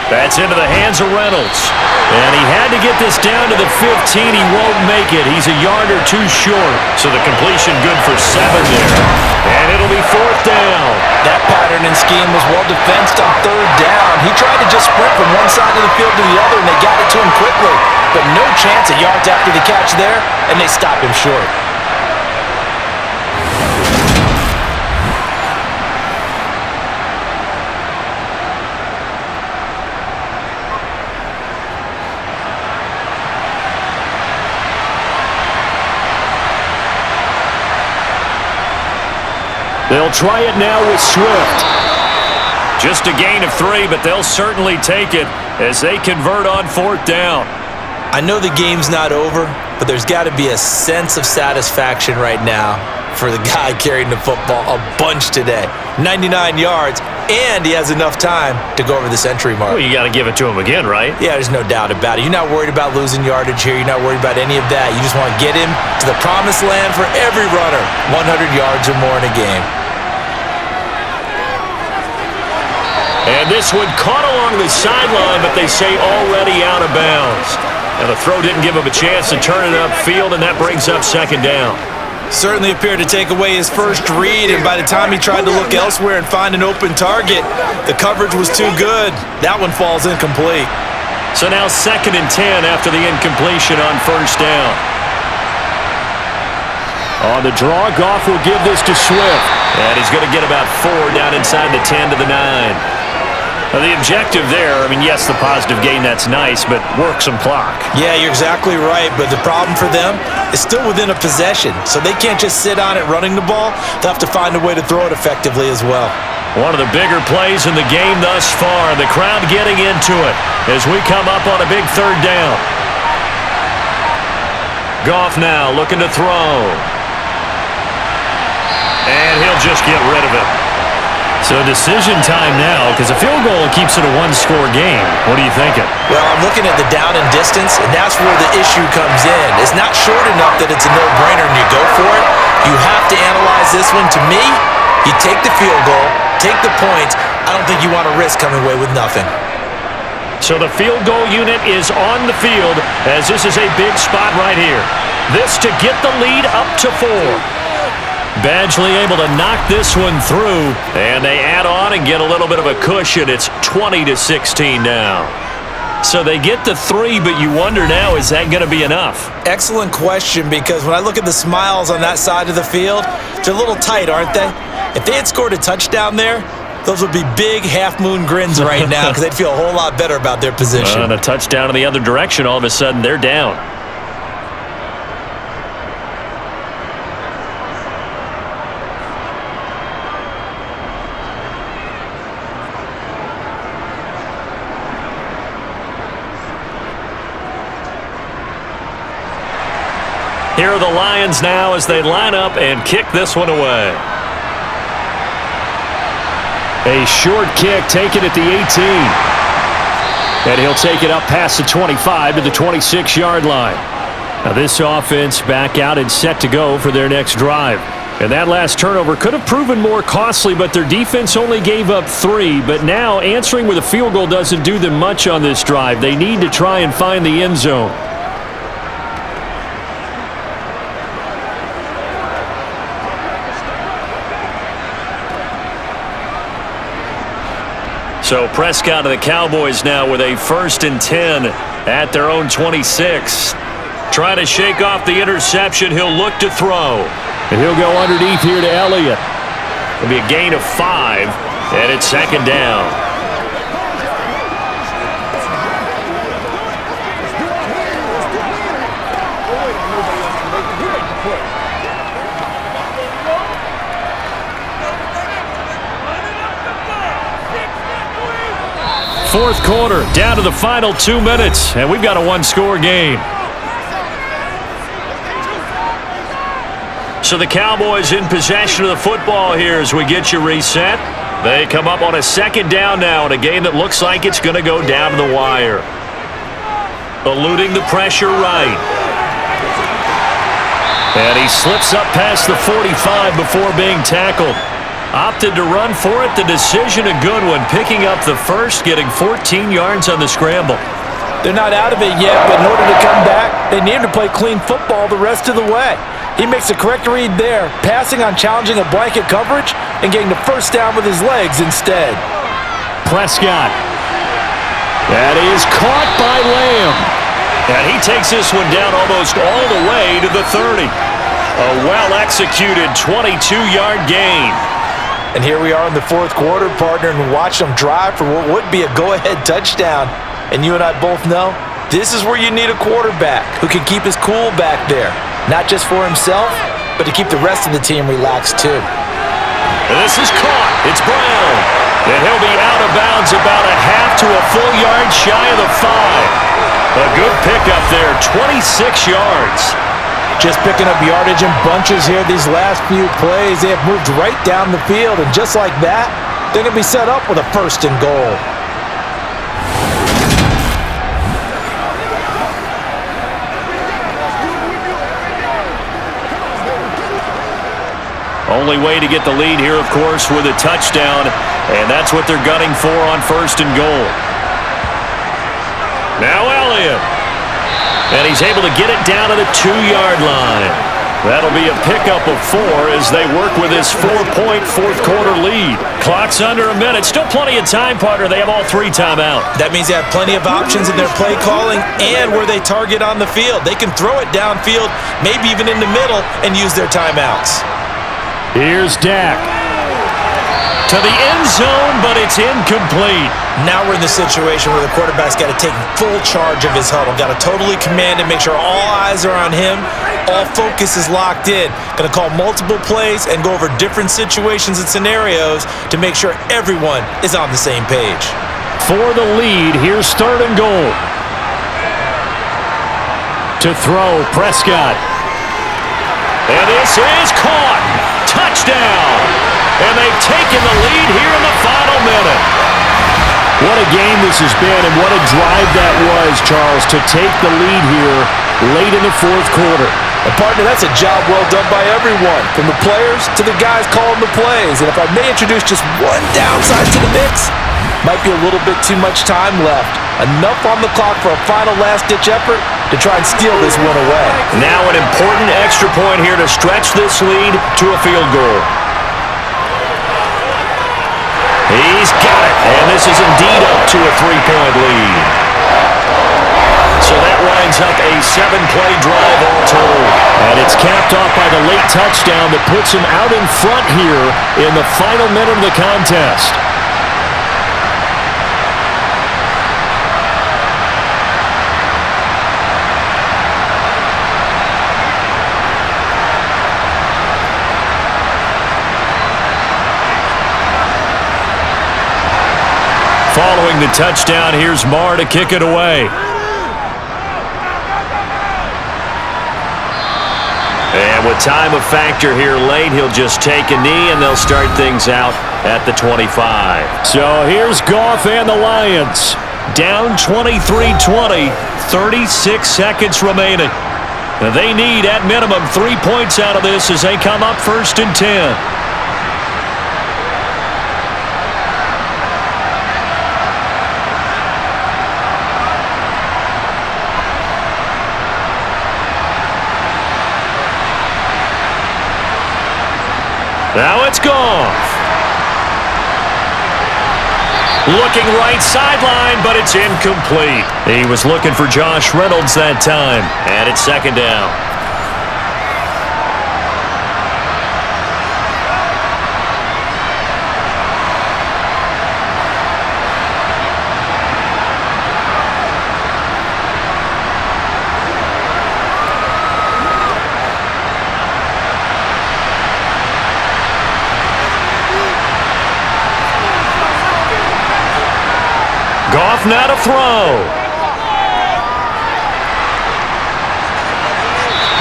That's into the hands of Reynolds. And he had to get this down to the 15. He won't make it. He's a yard or two short. So the completion good for 7 there. And it'll be 4th down. That pattern and scheme was well defensed on 3rd down. He tried to just sprint from one side of the field to the other, and they got it to him quickly. But no chance of yards after the catch there, and they stopped him short. They'll try it now with Swift. Just a gain of 3, but they'll certainly take it as they convert on 4th down. I know the game's not over, but there's got to be a sense of satisfaction right now for the guy carrying the football a bunch today. 99 yards, and he has enough time to go over the century mark. Well, you got to give it to him again, right? Yeah, there's no doubt about it. You're not worried about losing yardage here. You're not worried about any of that. You just want to get him to the promised land for every runner, 100 yards or more in a game. And this one caught along the sideline, but they say already out of bounds. And the throw didn't give him a chance to turn it upfield, and that brings up 2nd down. Certainly appeared to take away his first read, and by the time he tried to look elsewhere and find an open target, the coverage was too good. That one falls incomplete. So now 2nd and 10 after the incompletion on 1st down. On the draw, Goff will give this to Swift. And he's going to get about 4 down inside the 10 to the 9. Now the objective there, I mean, yes, the positive gain, that's nice, but work some clock. Yeah, you're exactly right, but the problem for them is still within a possession, so they can't just sit on it running the ball. They'll have to find a way to throw it effectively as well. One of the bigger plays in the game thus far. The crowd getting into it as we come up on a big 3rd down. Goff now looking to throw. And he'll just get rid of it. So decision time now, because a field goal keeps it a one-score game. What are you thinking? Well, I'm looking at the down and distance, and that's where the issue comes in. It's not short enough that it's a no-brainer and you go for it. You have to analyze this one. To me, you take the field goal, take the points. I don't think you want to risk coming away with nothing. So the field goal unit is on the field as this is a big spot right here. This to get the lead up to 4. Badgley able to knock this one through, and they add on and get a little bit of a cushion. It's 20-16 now. So they get the 3, but you wonder now, is that going to be enough? Excellent question, because when I look at the smiles on that side of the field, they're a little tight, aren't they? If they had scored a touchdown there, those would be big half-moon grins right now because they'd feel a whole lot better about their position. And a touchdown in the other direction, all of a sudden they're down. Here are the Lions now as they line up and kick this one away. A short kick taken at the 18. And he'll take it up past the 25 to the 26-yard line. Now this offense back out and set to go for their next drive. And that last turnover could have proven more costly, but their defense only gave up 3. But now answering with a field goal doesn't do them much on this drive. They need to try and find the end zone. So Prescott of the Cowboys now with a 1st and 10 at their own 26. Trying to shake off the interception. He'll look to throw. And he'll go underneath here to Elliott. It'll be a gain of 5, and it's 2nd down. Fourth quarter, down to the final 2 minutes, and we've got a one-score game. So the Cowboys in possession of the football here as we get you reset. They come up on a 2nd down now in a game that looks like it's going to go down to the wire. Eluding the pressure right. And he slips up past the 45 before being tackled. Opted to run for it. The decision a good one. Picking up the first, getting 14 yards on the scramble. They're not out of it yet, but in order to come back, they need to play clean football the rest of the way. He makes a correct read there, passing on challenging a blanket coverage and getting the first down with his legs instead. Prescott. That is caught by Lamb. And he takes this one down almost all the way to the 30. A well-executed 22-yard gain. And here we are in the fourth quarter, partner, and watch them drive for what would be a go-ahead touchdown. And you and I both know this is where you need a quarterback who can keep his cool back there. Not just for himself, but to keep the rest of the team relaxed too. And this is caught. It's Brown. And he'll be out of bounds about a half to a full yard shy of the 5. A good pickup there, 26 yards. Just picking up yardage in bunches here these last few plays. They have moved right down the field, and just like that, they're going to be set up with a 1st and goal. Only way to get the lead here, of course, with a touchdown, and that's what they're gunning for on 1st and goal. Now Elliott. And he's able to get it down to the 2-yard line. That'll be a pickup of 4 as they work with this 4-point fourth-quarter lead. Clock's under a minute. Still plenty of time, partner. They have all 3 timeout. That means they have plenty of options in their play calling and where they target on the field. They can throw it downfield, maybe even in the middle, and use their timeouts. Here's Dak. To the end zone, but it's incomplete. Now we're in the situation where the quarterback's got to take full charge of his huddle. Got to totally command it, make sure all eyes are on him. All focus is locked in. Going to call multiple plays and go over different situations and scenarios to make sure everyone is on the same page. For the lead, here's 3rd and goal. To throw, Prescott. And this is caught. Touchdown. And they taking the lead here in the final minute. What a game this has been, and what a drive that was, Charles, to take the lead here late in the fourth quarter. And partner, that's a job well done by everyone, from the players to the guys calling the plays. And if I may introduce just one downside to the mix, might be a little bit too much time left. Enough on the clock for a final last-ditch effort to try and steal this one away. Now an important extra point here to stretch this lead to a field goal. He's got it, and this is indeed up to a 3-point lead. So that winds up a 7-play drive all told. And it's capped off by the late touchdown that puts him out in front here in the final minute of the contest. Following the touchdown, here's Marr to kick it away. And with time a factor here late, he'll just take a knee, and they'll start things out at the 25. So here's Goff and the Lions. Down 23-20, 36 seconds remaining. They need, at minimum, 3 points out of this as they come up 1st and 10. Now it's Goff. Looking right sideline, but it's incomplete. He was looking for Josh Reynolds that time, and it's 2nd down. Goff now to throw.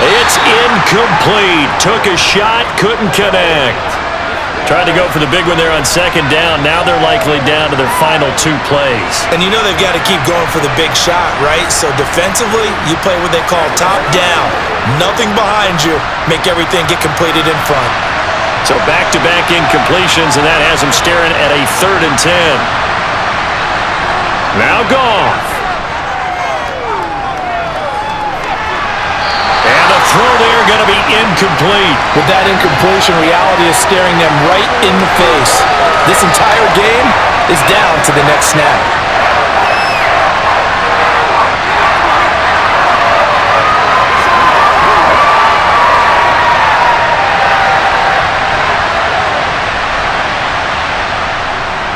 It's incomplete. Took a shot, couldn't connect. Tried to go for the big one there on 2nd down. Now they're likely down to their final 2 plays. And you know they've got to keep going for the big shot, right? So defensively, you play what they call top down. Nothing behind you. Make everything get completed in front. So back-to-back incompletions, and that has them staring at a 3rd and 10. Now Goff. And the throw there going to be incomplete. With that incompletion, reality is staring them right in the face. This entire game is down to the next snap.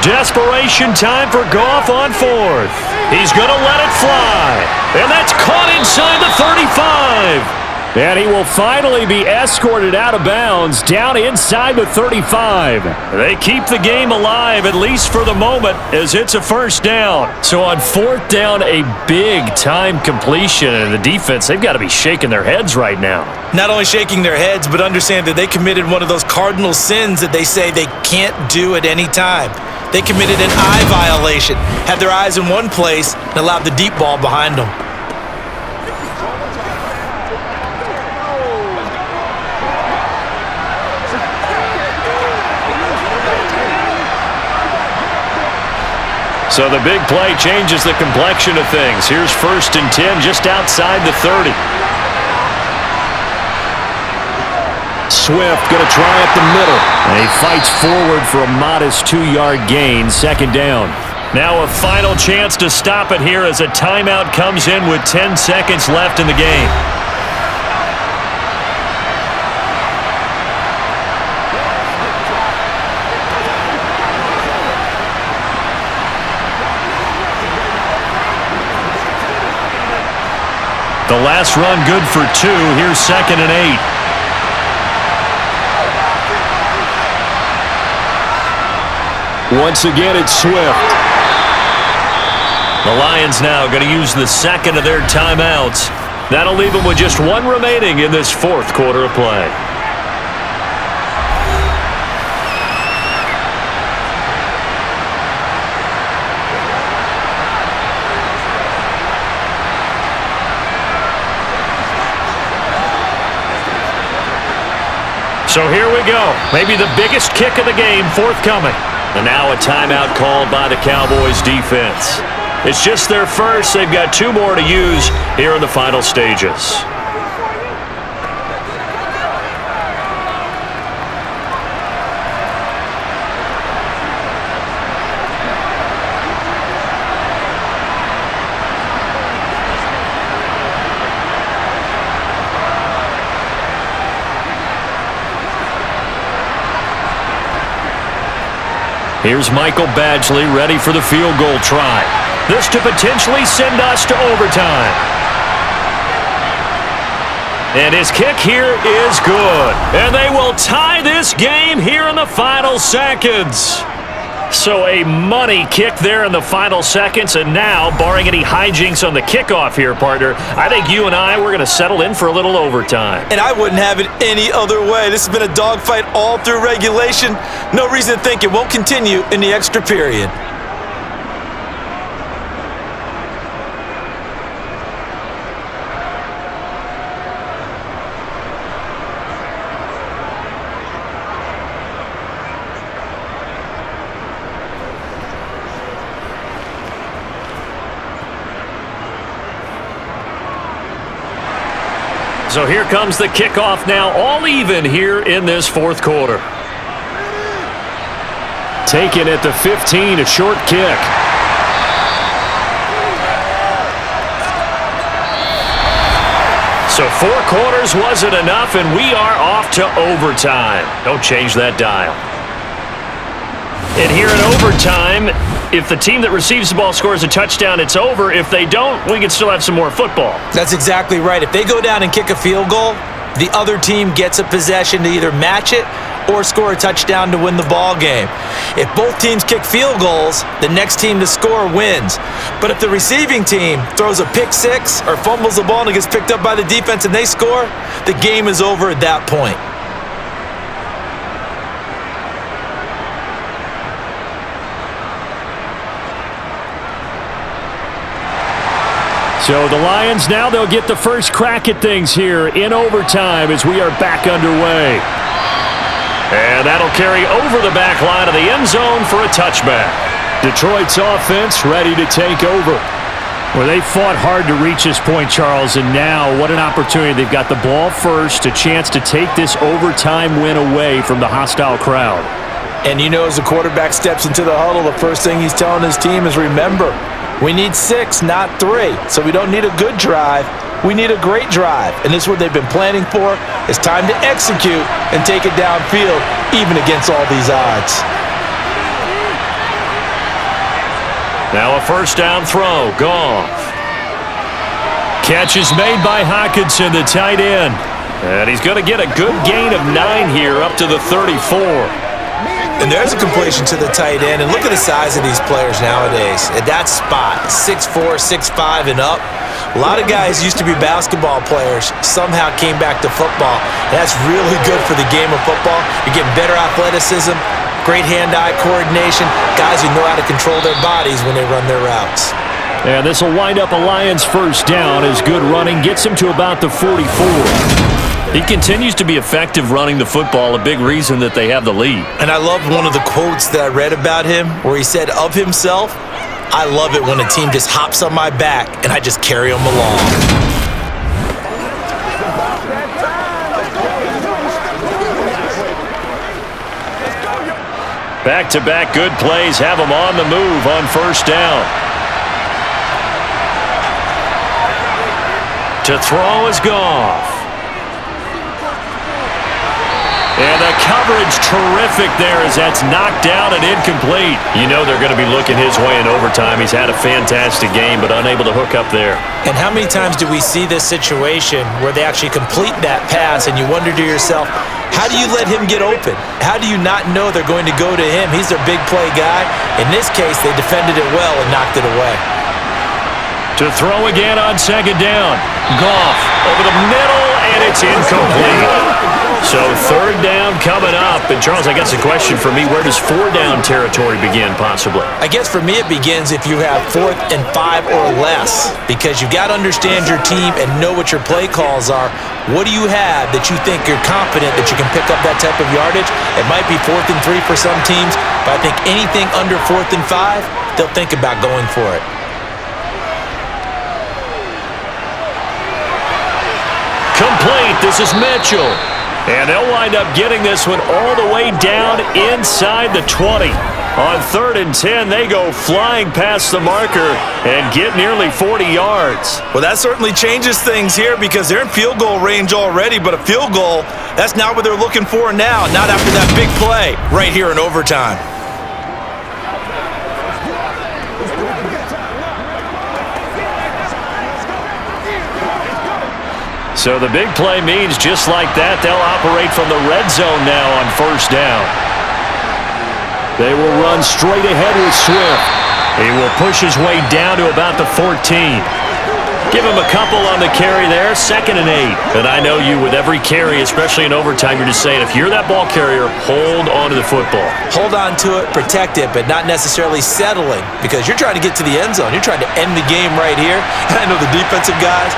Desperation time for Goff on 4th. He's going to let it fly. And that's caught inside the 35. And he will finally be escorted out of bounds down inside the 35. They keep the game alive, at least for the moment, as it's a 1st down. So on 4th down, a big-time completion. And the defense, they've got to be shaking their heads right now. Not only shaking their heads, but understand that they committed one of those cardinal sins that they say they can't do at any time. They committed an eye violation, had their eyes in one place, and allowed the deep ball behind them. So the big play changes the complexion of things. Here's 1st and 10 just outside the 30. Swift going to try up the middle. And he fights forward for a modest 2-yard gain, 2nd down. Now a final chance to stop it here as a timeout comes in with 10 seconds left in the game. The last run good for 2. Here's 2nd and 8. Once again, it's Swift. The Lions now going to use the 2nd of their timeouts. That'll leave them with just 1 remaining in this 4th quarter of play. So here we go. Maybe the biggest kick of the game forthcoming. And now a timeout called by the Cowboys defense. It's just their first. They've got 2 more to use here in the final stages. Here's Michael Badgley ready for the field goal try. This to potentially send us to overtime. And his kick here is good. And they will tie this game here in the final seconds. So a money kick there in the final seconds. And now, barring any hijinks on the kickoff here, partner, I think you and I, we're going to settle in for a little overtime. And I wouldn't have it any other way. This has been a dogfight all through regulation. No reason to think it won't continue in the extra period. So here comes the kickoff now, all even here in this fourth quarter. Taken at the 15, a short kick. So 4 quarters wasn't enough, and we are off to overtime. Don't change that dial. And here in overtime, if the team that receives the ball scores a touchdown, it's over. If they don't, we can still have some more football. That's exactly right. If they go down and kick a field goal, the other team gets a possession to either match it or score a touchdown to win the ball game. If both teams kick field goals, the next team to score wins. But if the receiving team throws a pick six or fumbles the ball and it gets picked up by the defense and they score, the game is over at that point. So the Lions now, they'll get the first crack at things here in overtime as we are back underway. And that'll carry over the back line of the end zone for a touchback. Detroit's offense ready to take over. Well, they fought hard to reach this point, Charles, and now what an opportunity. They've got the ball first, a chance to take this overtime win away from the hostile crowd. And you know, as the quarterback steps into the huddle, the first thing he's telling his team is, remember, we need 6, not 3. So we don't need a good drive. We need a great drive. And this is what they've been planning for. It's time to execute and take it downfield, even against all these odds. Now a first down throw. Goff. Catch is made by Hockenson, the tight end. And he's going to get a good gain of 9 here up to the 34. And there's a completion to the tight end. And look at the size of these players nowadays. At that spot, 6'4", 6'5", and up. A lot of guys used to be basketball players, somehow came back to football. And that's really good for the game of football. You're getting better athleticism, great hand-eye coordination, guys who know how to control their bodies when they run their routes. And this will wind up a Lions first down as good running gets him to about the 44. He continues to be effective running the football, a big reason that they have the lead. And I love one of the quotes that I read about him where he said of himself, I love it when a team just hops on my back and I just carry them along. Back-to-back good plays have them on the move on first down. To throw is Goff. And the coverage terrific there as that's knocked down and incomplete. You know they're going to be looking his way in overtime. He's had a fantastic game, but unable to hook up there. And how many times do we see this situation where they actually complete that pass and you wonder to yourself, how do you let him get open? How do you not know they're going to go to him? He's their big play guy. In this case, they defended it well and knocked it away. To throw again on second down. Goff over the middle, and and it's incomplete. So third down coming up. And, Charles, I guess the question for me, where does four-down territory begin, possibly? I guess for me it begins if you have 4th and 5 or less, because you've got to understand your team and know what your play calls are. What do you have that you think you're confident that you can pick up that type of yardage? It might be 4th and 3 for some teams, but I think anything under 4th and 5, they'll think about going for it. Complete. This is Mitchell. And they'll wind up getting this one all the way down inside the 20. On 3rd and 10, they go flying past the marker and get nearly 40 yards. Well, that certainly changes things here because they're in field goal range already, but a field goal, that's not what they're looking for now, not after that big play right here in overtime. So the big play means just like that, they'll operate from the red zone now on 1st down. They will run straight ahead with Swift. He will push his way down to about the 14. Give him a couple on the carry there, 2nd and 8. And I know you, with every carry, especially in overtime, you're just saying, if you're that ball carrier, hold on to the football. Hold on to it, protect it, but not necessarily settling, because you're trying to get to the end zone. You're trying to end the game right here. And I know the defensive guys,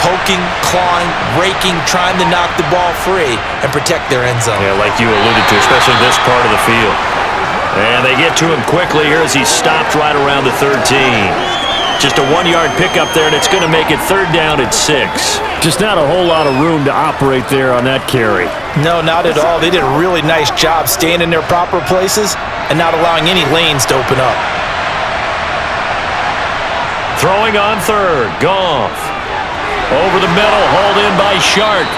poking, clawing, raking, trying to knock the ball free and protect their end zone. Yeah, like you alluded to, especially this part of the field. And they get to him quickly here as he stopped right around the 13. Just a 1-yard pickup there, and it's going to make it 3rd down at 6. Just not a whole lot of room to operate there on that carry. No, not at all. They did a really nice job staying in their proper places and not allowing any lanes to open up. Throwing on 3rd, Goff. Over the middle, hauled in by Shark.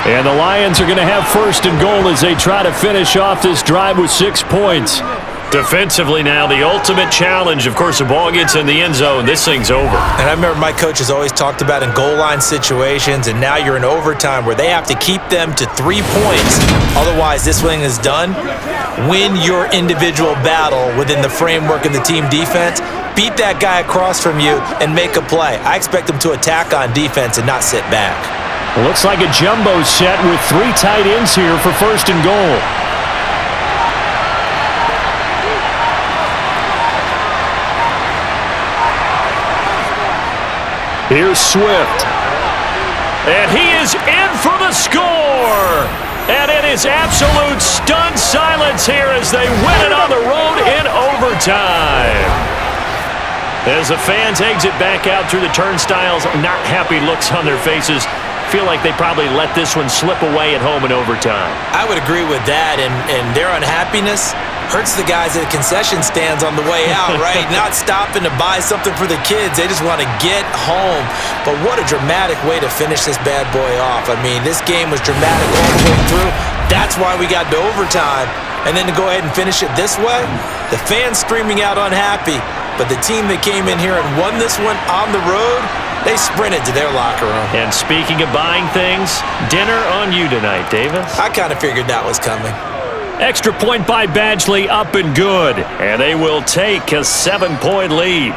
And the Lions are going to have 1st and goal as they try to finish off this drive with 6 points. Defensively now, the ultimate challenge. Of course, the ball gets in the end zone. This thing's over. And I remember my coach has always talked about in goal line situations, and now you're in overtime where they have to keep them to 3 points. Otherwise, this thing is done. Win your individual battle within the framework of the team defense. Beat that guy across from you and make a play. I expect them to attack on defense and not sit back. Well, looks like a jumbo set with 3 tight ends here for 1st and goal. Here's Swift. And he is in for the score. And it is absolute stunned silence here as they win it on the road in overtime. As the fans exit back out through the turnstiles, not happy looks on their faces. Feel like they probably let this one slip away at home in overtime. I would agree with that, and their unhappiness hurts the guys at the concession stands on the way out, right? Not stopping to buy something for the kids. They just want to get home. But what a dramatic way to finish this bad boy off. I mean, this game was dramatic all the way through. That's why we got to overtime. And then to go ahead and finish it this way, the fans screaming out unhappy. But the team that came in here and won this one on the road, they sprinted to their locker room. And speaking of buying things, dinner on you tonight, Davis. I kind of figured that was coming. Extra point by Badgley, up and good. And they will take a 7-point lead.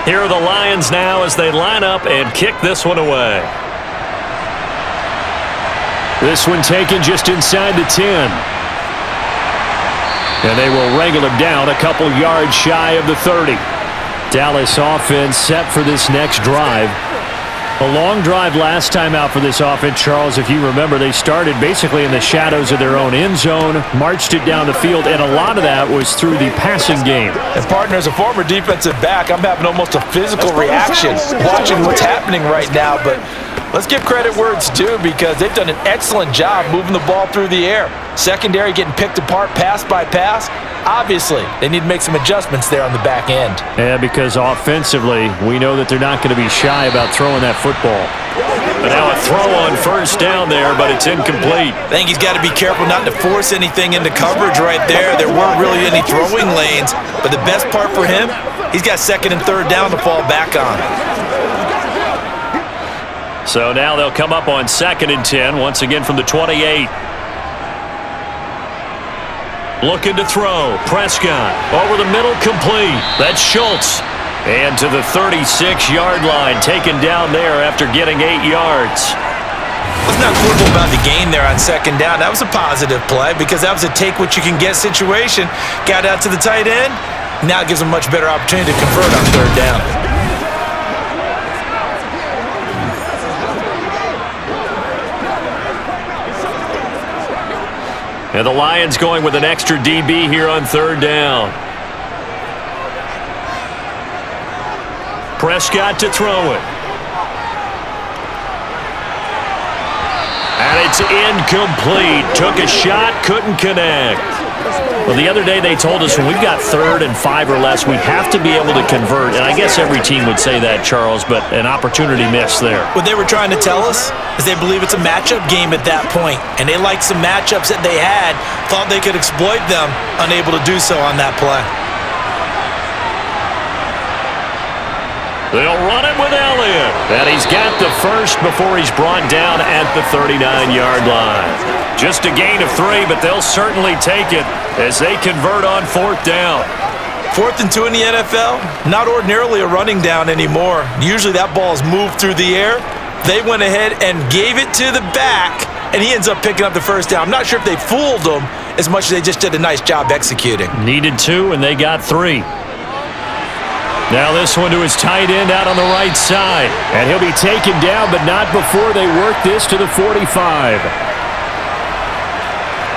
Here are the Lions now as they line up and kick this one away. This one taken just inside the 10. And they will wrangle him down a couple yards shy of the 30. Dallas offense set for this next drive. A long drive last time out for this offense, Charles. If you remember, they started basically in the shadows of their own end zone, marched it down the field, and a lot of that was through the passing game. And partner, as a former defensive back, I'm having almost a physical reaction watching what's happening right now. But Let's give credit where it's due because they've done an excellent job moving the ball through the air. Secondary getting picked apart pass by pass. Obviously, they need to make some adjustments there on the back end. Yeah, because offensively, we know that they're not going to be shy about throwing that football. But now a throw on first down there, but it's incomplete. I think he's got to be careful not to force anything into coverage right there. There weren't really any throwing lanes, but the best part for him, he's got second and third down to fall back on. So now they'll come up on 2nd and 10, once again from the 28. Looking to throw. Prescott over the middle, complete. That's Schultz. And to the 36-yard line, taken down there after getting 8 yards. Let's not quibble about the gain there on 2nd down. That was a positive play because that was a take-what-you-can-get situation. Got out to the tight end. Now it gives them a much better opportunity to convert on 3rd down. And the Lions going with an extra DB here on 3rd down. Prescott to throw it. And it's incomplete. Took a shot, couldn't connect. Well, the other day they told us when we've got 3rd and 5 or less, we have to be able to convert. And I guess every team would say that, Charles, but an opportunity missed there. What they were trying to tell us is they believe it's a matchup game at that point. And they liked some matchups that they had, thought they could exploit them, unable to do so on that play. They'll run it with Elliott. And he's got the first before he's brought down at the 39-yard line. Just a gain of 3, but they'll certainly take it as they convert on 4th down. 4th and 2 in the NFL, not ordinarily a running down anymore. Usually that ball is moved through the air. They went ahead and gave it to the back, and he ends up picking up the first down. I'm not sure if they fooled him as much as they just did a nice job executing. Needed 2, and they got 3. Now this one to his tight end out on the right side. And he'll be taken down, but not before they work this to the 45.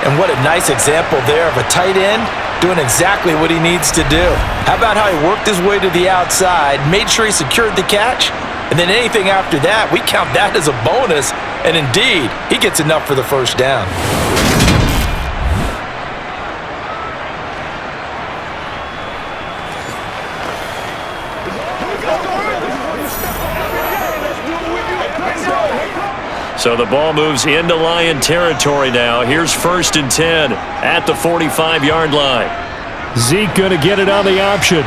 And what a nice example there of a tight end doing exactly what he needs to do. How about how he worked his way to the outside, made sure he secured the catch, and then anything after that, we count that as a bonus. And indeed, he gets enough for the first down. So the ball moves into Lion territory now. Here's 1st and 10 at the 45-yard line. Zeke going to get it on the option.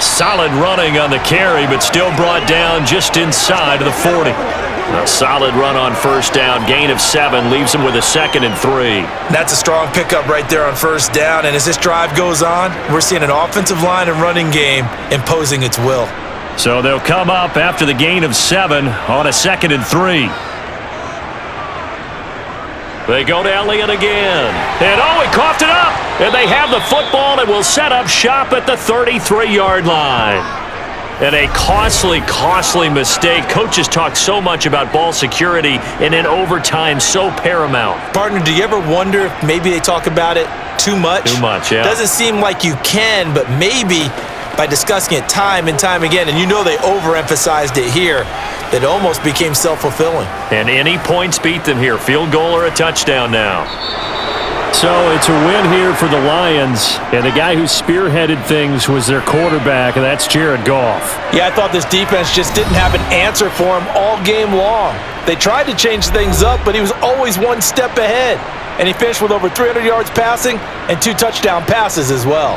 Solid running on the carry, but still brought down just inside of the 40. A solid run on 1st down. Gain of 7 leaves him with a 2nd and 3. That's a strong pickup right there on 1st down. And as this drive goes on, we're seeing an offensive line and running game imposing its will. So they'll come up after the gain of 7 on a 2nd and 3. They go to Elliott again. And he coughed it up. And they have the football and will set up shop at the 33-yard line. And a costly mistake. Coaches talk so much about ball security and in overtime so paramount. Partner, do you ever wonder if maybe they talk about it too much? Too much, yeah. Doesn't seem like you can, but maybe by discussing it time and time again, and you know they overemphasized it here, that it almost became self-fulfilling. And any points beat them here. Field goal or a touchdown now. So it's a win here for the Lions, and the guy who spearheaded things was their quarterback, and that's Jared Goff. Yeah, I thought this defense just didn't have an answer for him all game long. They tried to change things up, but he was always one step ahead. And he finished with over 300 yards passing and 2 touchdown passes as well.